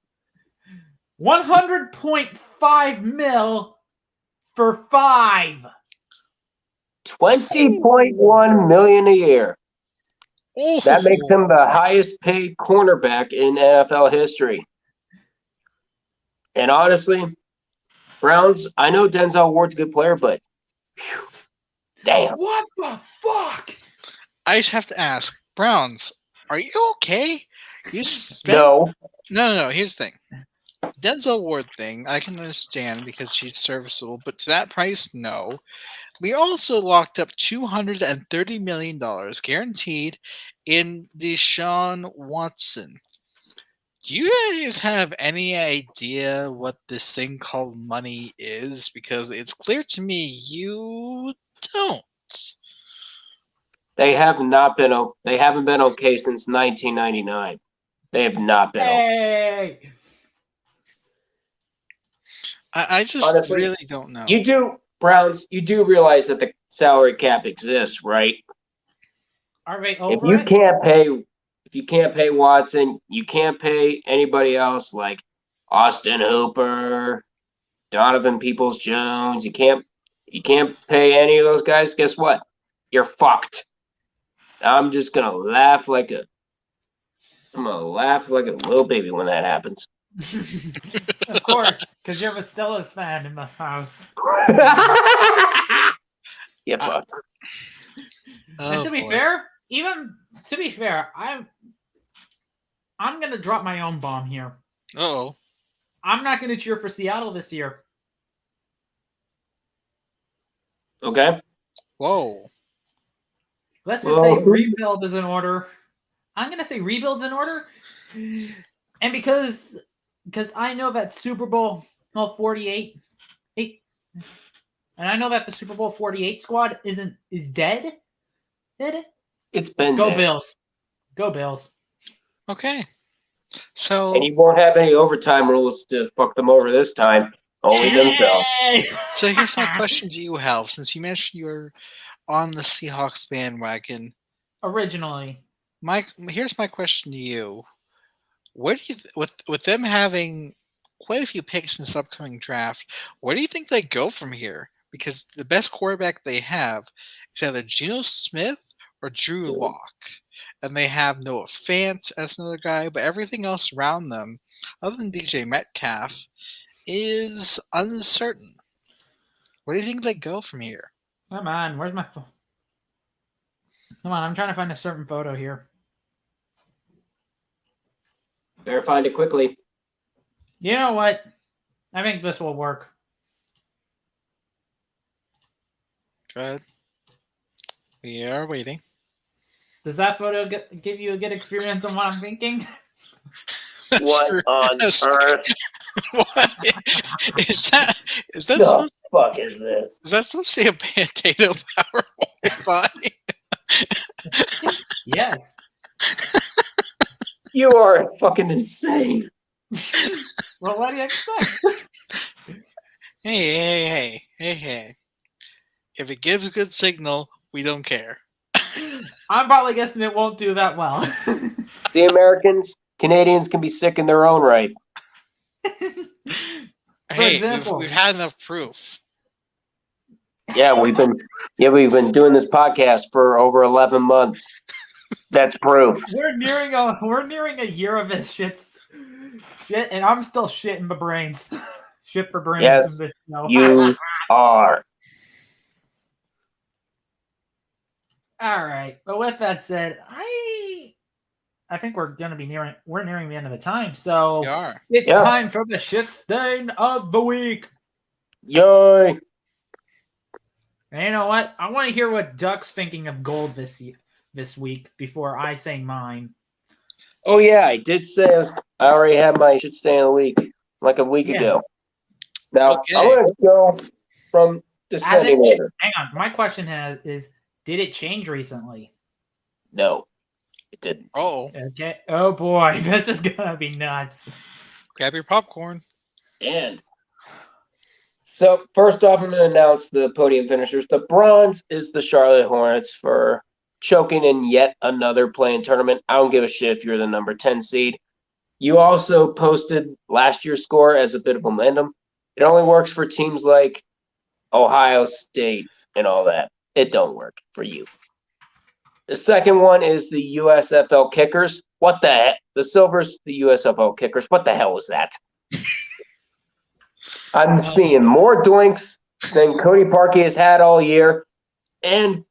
100.5 mil for 5. 20.1 million a year. That makes him the highest paid cornerback in NFL history. And honestly, Browns, I know Denzel Ward's a good player, but whew, damn. What the fuck? I just have to ask, Browns, are you okay? You spent... No. Here's the thing. Denzel Ward thing, I can understand because she's serviceable, but to that price, no. We also locked up $230 million guaranteed in Deshaun Watson. Do you guys have any idea what this thing called money is? Because it's clear to me you don't. They haven't been okay since 1999. They have not been okay. I just honestly, really don't know. You do, Browns, you do realize that the salary cap exists, right? Are they If you can't pay Watson, you can't pay anybody else like Austin Hooper, Donovan Peoples-Jones. You can't pay any of those guys. Guess what? You're fucked. I'm gonna laugh like a little baby when that happens. Of course, because you're a Steelers fan in the house. Yeah, fucked. And to be fair, I'm gonna drop my own bomb here. Uh-oh. I'm not gonna cheer for Seattle this year. Okay. Whoa. Let's just say rebuild is in order. I'm gonna say rebuild's in order, and because I know that Super Bowl 48, and I know that the Super Bowl 48 squad is dead. It's been Go dead. Bills. Go Bills. Okay. So and you won't have any overtime rules to fuck them over this time. Only themselves. So here's my question to you, Hal, since you mentioned you're on the Seahawks bandwagon. Originally. Here's my question to you. Where do you with them having quite a few picks in this upcoming draft, where do you think they go from here? Because the best quarterback they have is either Geno Smith or Drew Lock. And they have Noah Fant as another guy, but everything else around them, other than DJ Metcalf, is uncertain. Where do you think they go from here? Come on, where's my phone? Come on, I'm trying to find a certain photo here. Better find it quickly. You know what? I think this will work. Good. We are waiting. Does that photo give you a good experience on what I'm thinking? What on earth? What is that? Is that the fuck is this? Is that supposed to be a potato power body? Yes. You are fucking insane. Well, what do you expect? Hey. If it gives a good signal, we don't care. I'm probably guessing it won't do that well. See, Canadians can be sick in their own right. Hey, example, we've had enough proof. Yeah, we've been doing this podcast for over 11 months. That's proof. We're nearing a year of this shit, and I'm still shitting my brains. Shit for brains. Yes, in this show. you are. All right, but with that said, I think we're nearing the end of the time, so We are. it's Yeah. time for the Shitstain of the week. Yay! And you know what? I want to hear what Duck's thinking of gold this week before I say mine. Oh yeah, I did say I already had my shit stay in a week, like a week ago. Now Okay. I'm gonna go from descending order. Hang on, my question is: did it change recently? No, it didn't. Oh, Okay. Oh boy, this is gonna be nuts. grab your popcorn. And so first off, I'm gonna announce the podium finishers. The bronze is the Charlotte Hornets for choking in yet another play-in tournament. I don't give a shit if you're the number 10 seed. You also posted last year's score as a bit of momentum. It only works for teams like Ohio State and all that. It don't work for you. The second one is the USFL Kickers. What the heck? The Silvers, the USFL Kickers. What the hell was that? I'm seeing more doinks than Cody Parkey has had all year. And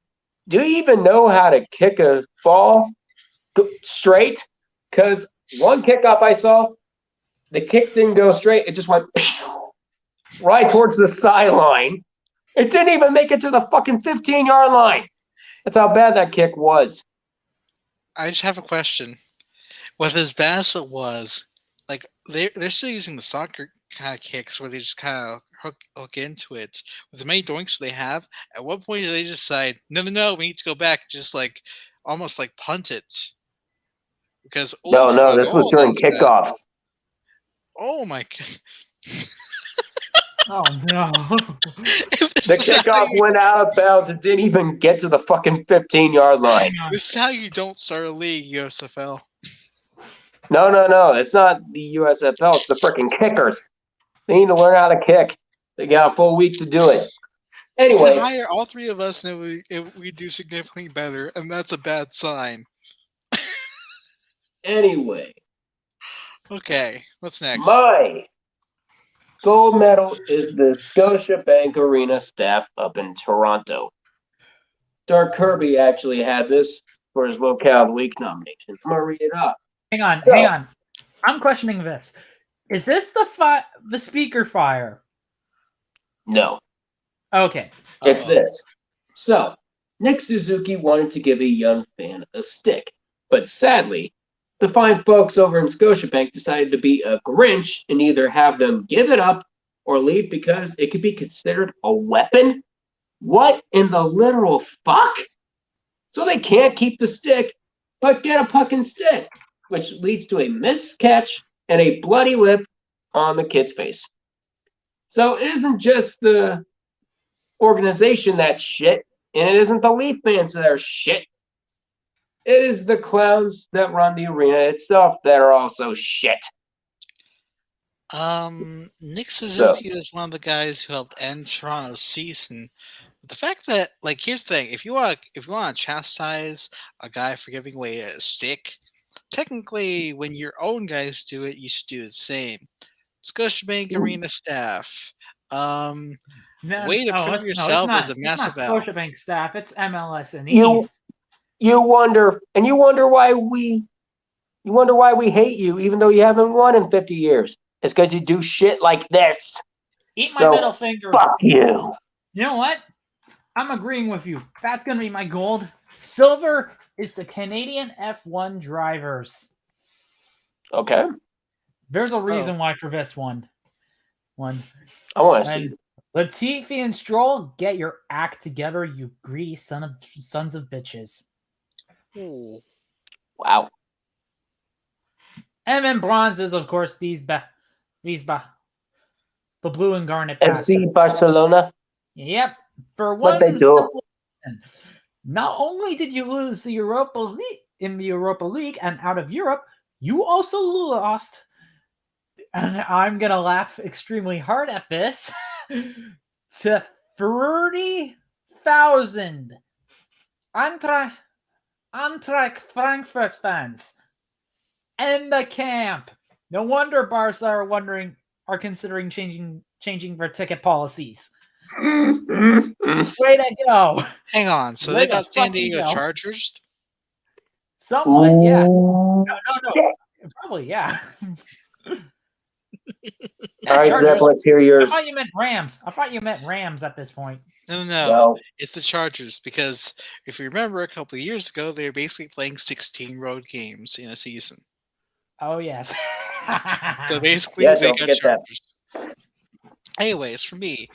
do you even know how to kick a ball straight? Because one kickoff I saw, the kick didn't go straight. It just went right towards the sideline. It didn't even make it to the fucking 15-yard line. That's how bad that kick was. I just have a question. With as bad as it was, like they're still using the soccer kind of kicks where they just kind of hook into it. With the many doinks they have, at what point do they decide, no, we need to go back, just like almost like punt it? Because No, this was during kickoffs. Oh my god. Oh no. The kickoff went out of bounds. It didn't even get to the fucking 15-yard line. This is how you don't start a league, USFL. No. It's not the USFL. It's the freaking kickers. They need to learn how to kick. They got a full week to do it. Anyway. Hire all three of us and we do significantly better, and that's a bad sign. Anyway. Okay, what's next? My gold medal is the Scotiabank Arena staff up in Toronto. Dark Kirby actually had this for his Locale of the Week nomination. I'm going to read it up. Hang on. I'm questioning this. Is this the speaker fire? No. Okay. It's this. So, Nick Suzuki wanted to give a young fan a stick, but sadly, the fine folks over in Scotiabank decided to be a Grinch and either have them give it up or leave because it could be considered a weapon? What in the literal fuck? So they can't keep the stick, but get a fucking stick, which leads to a missed catch and a bloody lip on the kid's face. So it isn't just the organization that's shit, and it isn't the Leaf fans that are shit. It is the clowns that run the arena itself that are also shit. Nick Suzuki is one of the guys who helped end Toronto's season. The fact that, like, here's the thing: if you want to chastise a guy for giving away a stick, technically, when your own guys do it, you should do the same. Scotiabank Arena staff. Way to prove yourself as a massive It's not Scotiabank staff. It's MLS and E. You wonder why we hate you, even though you haven't won in 50 years. It's because you do shit like this. Eat my middle finger. Fuck you. You know what? I'm agreeing with you. That's going to be my gold. Silver is the Canadian F1 drivers. Okay. There's a reason why for this one. I want to see. Latifi and Stroll, get your act together, you greedy sons of bitches. Ooh. Wow. And then bronze is, of course, the blue and garnet. FC Barcelona. Yep. For What one they do? reason, not only did you lose the Europa League and out of Europe, you also lost, and I'm gonna laugh extremely hard at this, to 30,000 Eintracht Frankfurt fans in the camp. No wonder Barca are considering changing their ticket policies. Way to go! Hang on. So Way they to got San fucking Diego go. Chargers? Somewhat, yeah. No. Probably, yeah. All right, Zep, let's hear I yours. thought you meant Rams. At this point. No. It's the Chargers because if you remember a couple of years ago, they were basically playing 16 road games in a season. Oh, yes. So basically, Yeah, they don't got forget that. Chargers. Anyways, for me,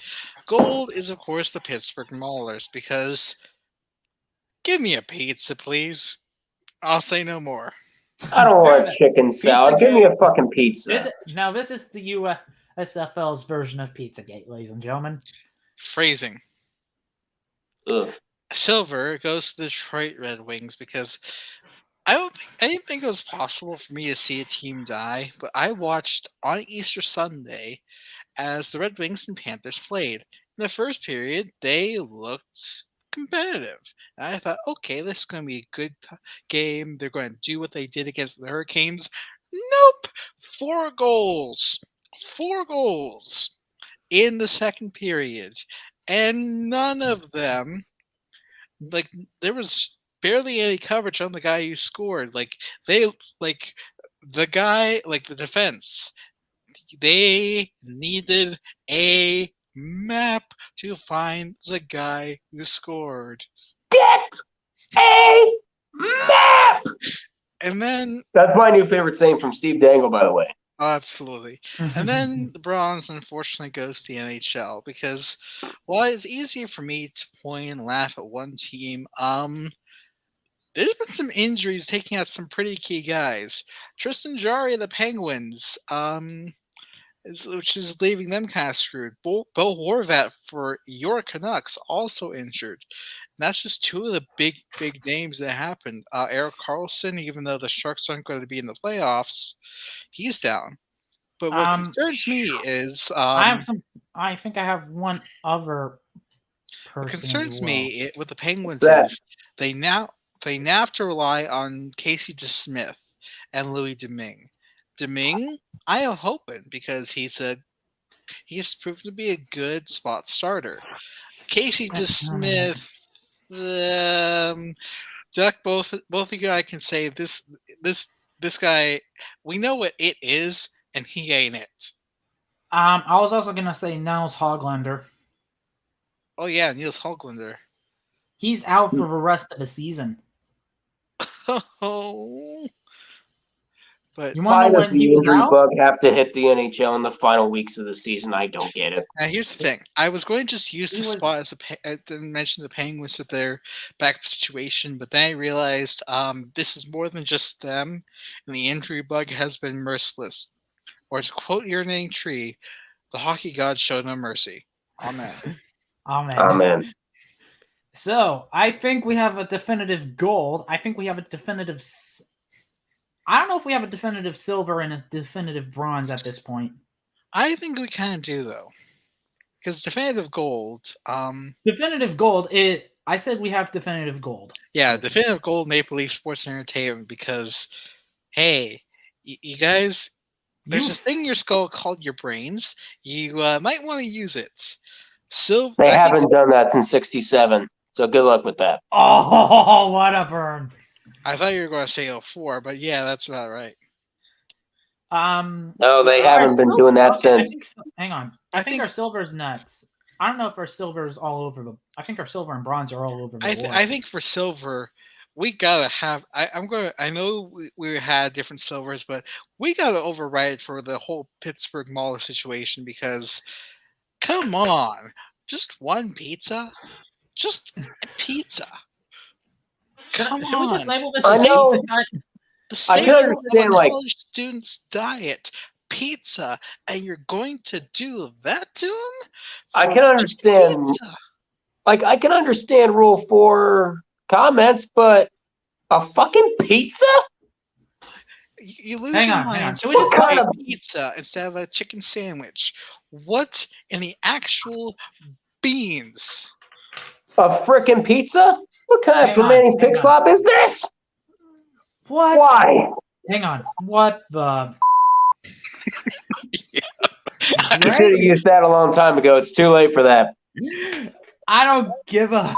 gold is, of course, the Pittsburgh Maulers because give me a pizza, please. I'll say no more. I don't want chicken salad. Give me a fucking pizza. This is the USFL's version of Pizzagate, ladies and gentlemen. Phrasing. Ugh. Silver goes to the Detroit Red Wings because I didn't think it was possible for me to see a team die, but I watched on Easter Sunday as the Red Wings and Panthers played. In the first period, they looked competitive. And I thought, okay, this is going to be a good game. They're going to do what they did against the Hurricanes. Nope! 4 goals. 4 goals in the second period. And none of them, like, there was barely any coverage on the guy who scored. The defense, they needed a map to find the guy who scored. Get a map! And then that's my new favorite saying from Steve Dangle, by the way. Absolutely. And then the bronze, unfortunately, goes to the NHL because while it's easier for me to point and laugh at one team, there's been some injuries taking out some pretty key guys. Tristan Jarry of the Penguins, which is leaving them kind of screwed. Bo Horvat for your Canucks also injured. And that's just 2 of the big names that happened. Eric Carlson, even though the Sharks aren't going to be in the playoffs, he's down. But what concerns me is I think I have one other person. What concerns as well. me with the Penguins is they now have to rely on Casey DeSmith and Louis Domingue. Domingue, I am hoping because he's proven to be a good spot starter. Casey DeSmith, Duck, both of you, I can say this guy, we know what it is, and he ain't it. I was also gonna say Niels Hoglander. Oh yeah, Niels Hoglander. He's out for the rest of the season. Oh. But why does the injury bug have to hit the NHL in the final weeks of the season? I don't get it. Now here's the thing: I was going to just use the spot to mention the Penguins with their backup situation, but then I realized this is more than just them, and the injury bug has been merciless. Or to quote your name tree, the hockey gods show no mercy. Amen. Amen. Amen. So I think we have a definitive gold. I think we have a definitive. I don't know if we have a definitive silver and a definitive bronze at this point. I think we kind of do, though. Because definitive gold... definitive gold, I said we have definitive gold. Yeah, definitive gold Maple Leaf Sports Entertainment because, hey, you guys, there's this thing in your skull called your brains. You might want to use it. They haven't done that since 1967, so good luck with that. Oh, what a burn. I thought you were going to say 04, but yeah, that's about right. No, they haven't been doing that since. Hang on. I think our silver's nuts. I don't know if our silver's all over I think our silver and bronze are all over the board. I think for silver, we gotta have. I know we had different silvers, but we gotta override for the whole Pittsburgh Mauler situation because, come on, just one pizza, just a pizza. Come Should we on. just label this I know. I can understand, like, college student's diet, pizza, and you're going to do that to them? I can understand. Like, I can understand Rule 4 comments, but a fucking pizza? You lose hang your on, mind. hang on. Should we just kind of pizza instead of a chicken sandwich? What in the actual beans. A frickin' pizza? What kind of Permani's pig slop is this? What? Why? Hang on. What the? You should have used that a long time ago. It's too late for that. I don't give a.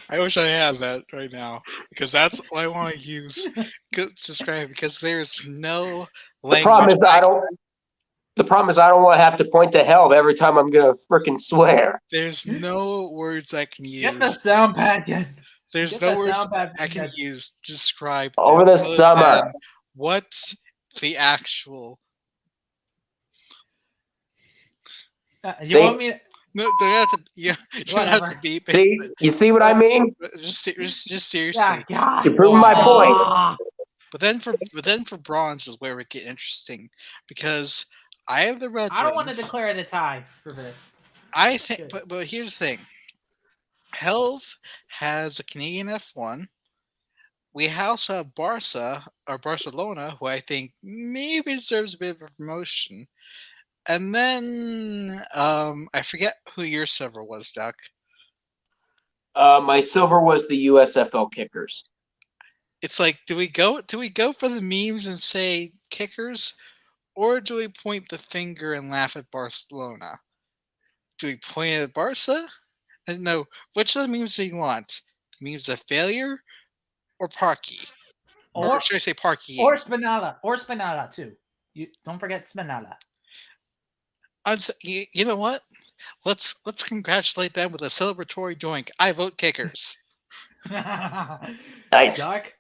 I wish I had that right now because that's what I want to use to describe. Because there's no language. The problem is I don't want to have to point to hell every time I'm gonna frickin' swear. There's no words I can use. Get the sound pad. There's no words I can use to describe over the summer. What's the actual? You want me? No, they have to. You don't have to beep. See, you see what I mean? Just seriously. Yeah, you're proving my point. But then for bronze is where it get interesting because I have the Red Wings. I don't want to declare it a tie for this. I think, but here's the thing. Helv has a Canadian F1. We also have Barcelona, who I think maybe deserves a bit of a promotion. And then I forget who your silver was, Duck. My silver was the USFL Kickers. It's like, do we go for the memes and say Kickers, or do we point the finger and laugh at Barcelona? Do we point at Barca? No, which of the memes do you want? The memes of failure or Parky? Or should I say Parky? Or Spinala too. You don't forget Spinala. You know what? Let's congratulate them with a celebratory doink. I vote Kickers. Nice. Doc,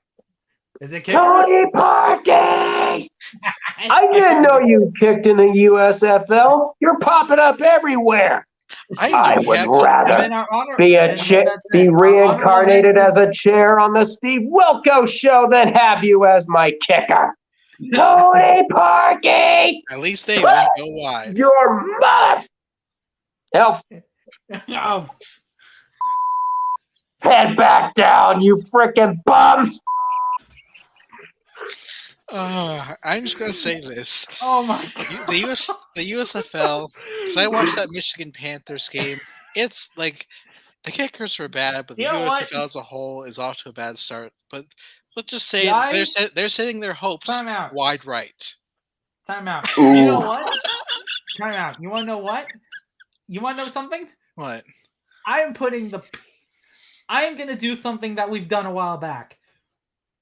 is it Kickers? Tony Parky! I didn't know you kicked in the USFL. You're popping up everywhere. I would rather be reincarnated as a chair on the Steve Wilco show than have you as my kicker. Tony Parky! At least they won't go wide. Your mother! Elf. No. Head back down, you frickin' bums! I'm just gonna say this. Oh my god. The USFL, because I watched that Michigan Panthers game, it's like the Kickers were bad, but the USFL as a whole is off to a bad start. But let's just say they're setting their hopes wide right. Time out. Ooh. You know what? Time out. You want to know what? You want to know something? What? I am going to do something that we've done a while back.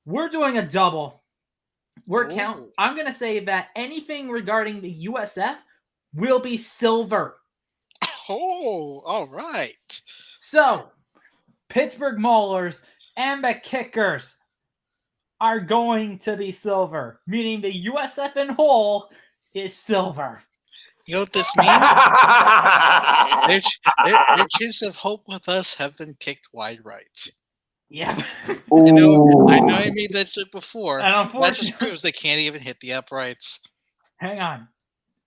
We're doing a double. I'm going to say that anything regarding the USF will be silver. Oh, all right. So, Pittsburgh Maulers and the Kickers are going to be silver, meaning the USF in whole is silver. You know what this means? their chances of hope with us have been kicked wide right. Yeah. I know I made that joke before. And that just proves they can't even hit the uprights. Hang on.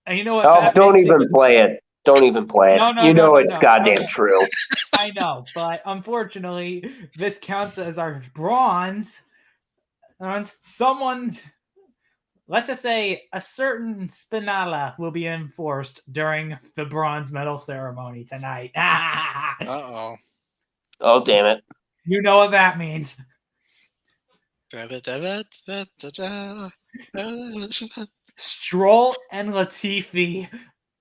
And you know what? Oh, don't even play it. Don't even play it. No, it's goddamn true. I know, but unfortunately, this counts as our bronze. Let's just say a certain Spinala will be enforced during the bronze medal ceremony tonight. Uh-oh. Oh, damn it. You know what that means. Stroll and Latifi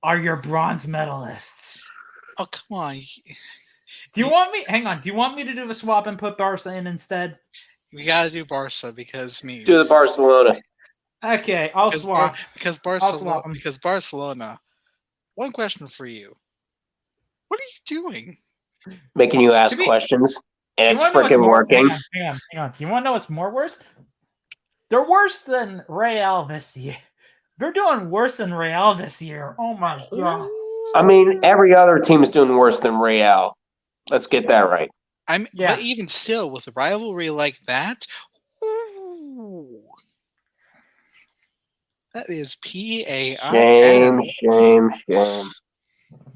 are your bronze medalists. Oh, come on. Do you want me? Hang on. Do you want me to do the swap and put Barca in instead? We gotta do Barca because me. Do the Barcelona. Okay, I'll swap. Because Barcelona. One question for you. What are you doing? Making you ask questions, and it's freaking working. Hang on. You want to know what's more worse? They're worse than Real this year. They're doing worse than Real this year. Oh my god. I mean, every other team's doing worse than Real. Let's get that right. But even still, with a rivalry like that, ooh, that is PAIN. Shame.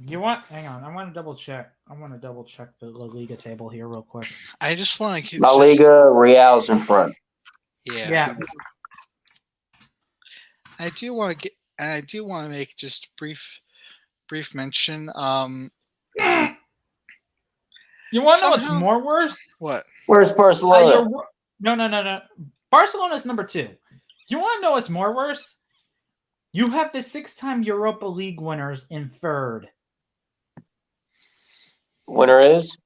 You want? Hang on. I want to double check. The La Liga table here real quick. I just want to. La Liga, Real's in front. Yeah. I do want to make just a brief brief mention. You want to know what's more worse? What? Where's Barcelona? No. Barcelona's number 2. You want to know what's more worse? You have the 6-time Europa League winners in 3rd. Winner is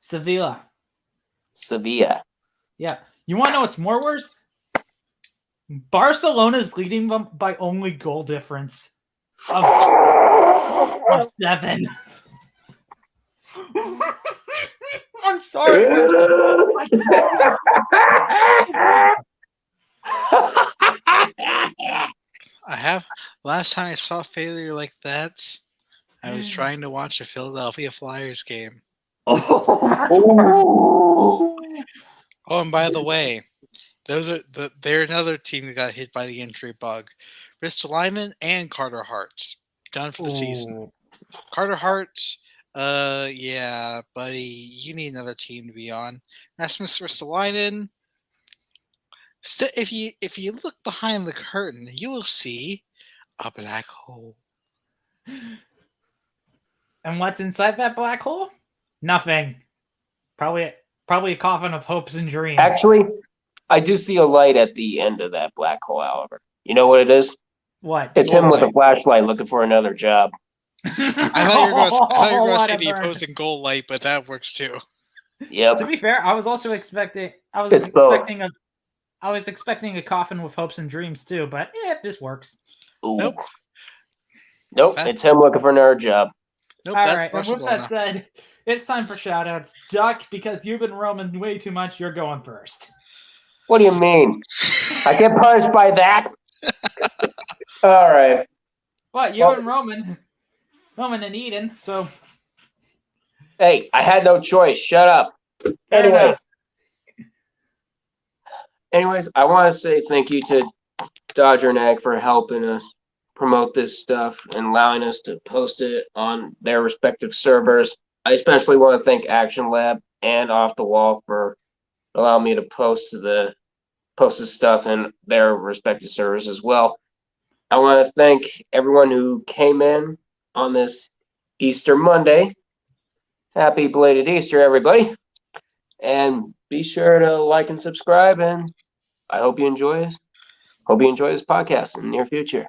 Sevilla. Yeah. You want to know what's more worse? Barcelona's leading them by only goal difference of 7. I'm sorry, Last time I saw failure like that, I was trying to watch a Philadelphia Flyers game. Oh, and by the way, they're another team that got hit by the injury bug. Ristolainen and Carter Hart done for the season. Carter Hart, yeah, buddy, you need another team to be on. Rasmus Ristolainen. If you look behind the curtain, you will see a black hole. And what's inside that black hole? Nothing. Probably a coffin of hopes and dreams. Actually, I do see a light at the end of that black hole, however. You know what it is? What? It's him with a flashlight looking for another job. I thought you were going to say the opposing goal light, but that works too. Yep. To be fair, I was also expecting a coffin with hopes and dreams too, but this works. Ooh. Nope, it's him looking for another job. Nope, all that's right, and with that said, it's time for shoutouts. Duck, because you've been roaming way too much, you're going first. What do you mean? I get punished by that? All right. What? You've been roaming and eating, so... Hey, I had no choice. Shut up. Anyways, I want to say thank you to Dodger and Egg for helping us promote this stuff and allowing us to post it on their respective servers. I especially want to thank Action Lab and Off the Wall for allowing me to post this stuff in their respective servers as well. I want to thank everyone who came in on this Easter Monday. Happy belated Easter, everybody. And be sure to like and subscribe, and I hope you enjoy this. Hope you enjoy this podcast in the near future.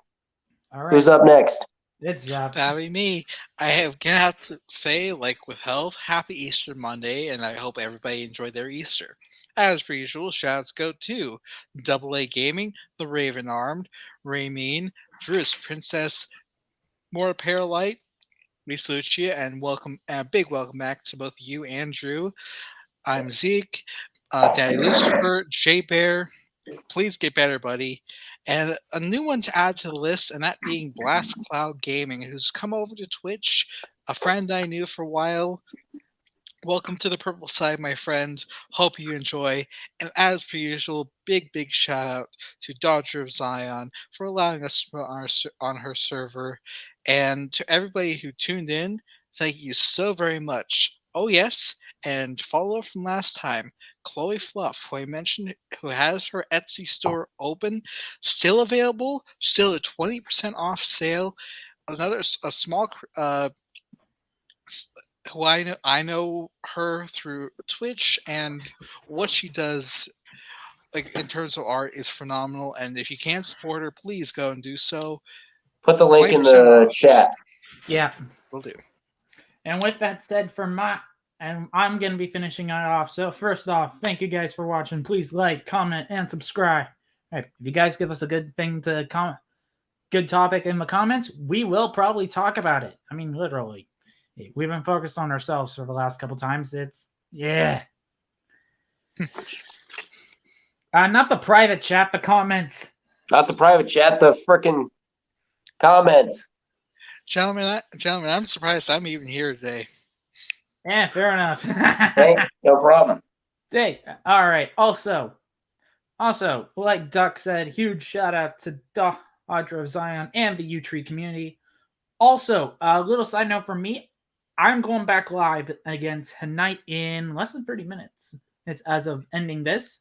All right. Who's up next? It's that'll be me. I gonna have to say, like with health, happy Easter Monday, and I hope everybody enjoyed their Easter. As per usual, shouts go to AA Gaming, The Raven Armed, Raymeen, Drew's Princess, More Paralite, Lisa Lucia, and big welcome back to both you and Drew. I'm Zeke, Daddy Lucifer, J Bear. Please get better, buddy. And a new one to add to the list, and that being Blast Cloud Gaming, who's come over to Twitch, a friend I knew for a while. Welcome to the purple side, my friend. Hope you enjoy. And as per usual, big shout out to Dodger of Zion for allowing us to put on her server. And to everybody who tuned in, thank you so very much. Oh yes, and follow from last time, Chloe Fluff, who I mentioned, who has her Etsy store open, still available, still a 20% off sale. A small who I know her through Twitch, and what she does, like in terms of art, is phenomenal. And if you can't support her, please go and do so. Put the link in the chat. Yeah, will do. And with that said, I'm going to be finishing it off. So first off, thank you guys for watching. Please like, comment, and subscribe. If you guys give us a good thing to comment, good topic in the comments, we will probably talk about it. I mean, literally. We've been focused on ourselves for the last couple times. Yeah. Not the private chat, the comments. Not the private chat, the frickin' comments. Gentlemen, I'm surprised I'm even here today. Yeah, fair enough. Hey, no problem. Hey, all right. Also, like Duck said, huge shout out to Dodger of Zion and the U-Tree community. Also, a little side note from me, I'm going back live again tonight in less than 30 minutes. It's as of ending this.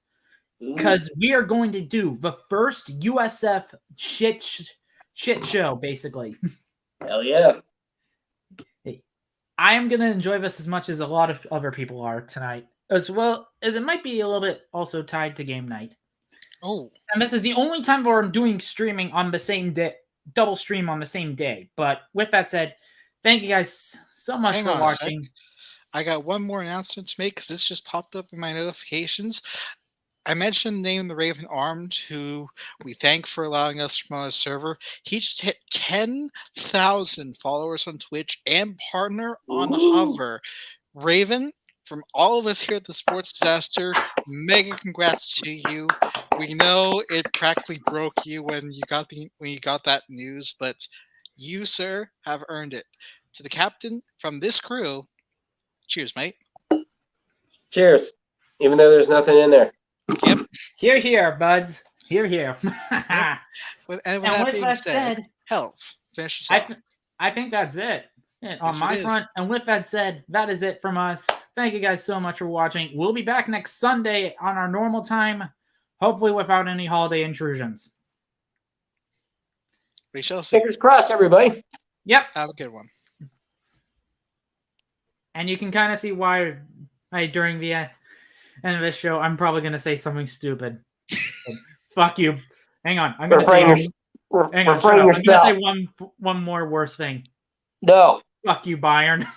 Because we are going to do the first USF shit show, basically. Hell yeah. I am going to enjoy this as much as a lot of other people are tonight, as well as it might be a little bit also tied to game night. Oh. And this is the only time we're doing streaming on the same day, double stream on the same day. But with that said, thank you guys so much Hang for on a sec. watching. I got one more announcement to make because this just popped up in my notifications. I mentioned the name the Raven Armed, who we thank for allowing us to promote his server. He just hit 10,000 followers on Twitch and partner on Hover. Raven, from all of us here at the Sports Disaster, mega congrats to you. We know it practically broke you when you got that news, but you, sir, have earned it. To the captain from this crew, cheers, mate. Cheers. Even though there's nothing in there. Yep. Here, buds. Here. Yep. With that being said, health. Finish us off. I think that's it on Yes, my it front. And with that said, that is it from us. Thank you guys so much for watching. We'll be back next Sunday on our normal time, hopefully without any holiday intrusions. We shall see. Fingers crossed, everybody. Yep. Have a good one. And you can kind of see why during the end of this show, I'm probably going to say something stupid. Fuck you. Hang on. I'm going to say... Hang on, I'm going to say one more worse thing. No. Fuck you, Bayern.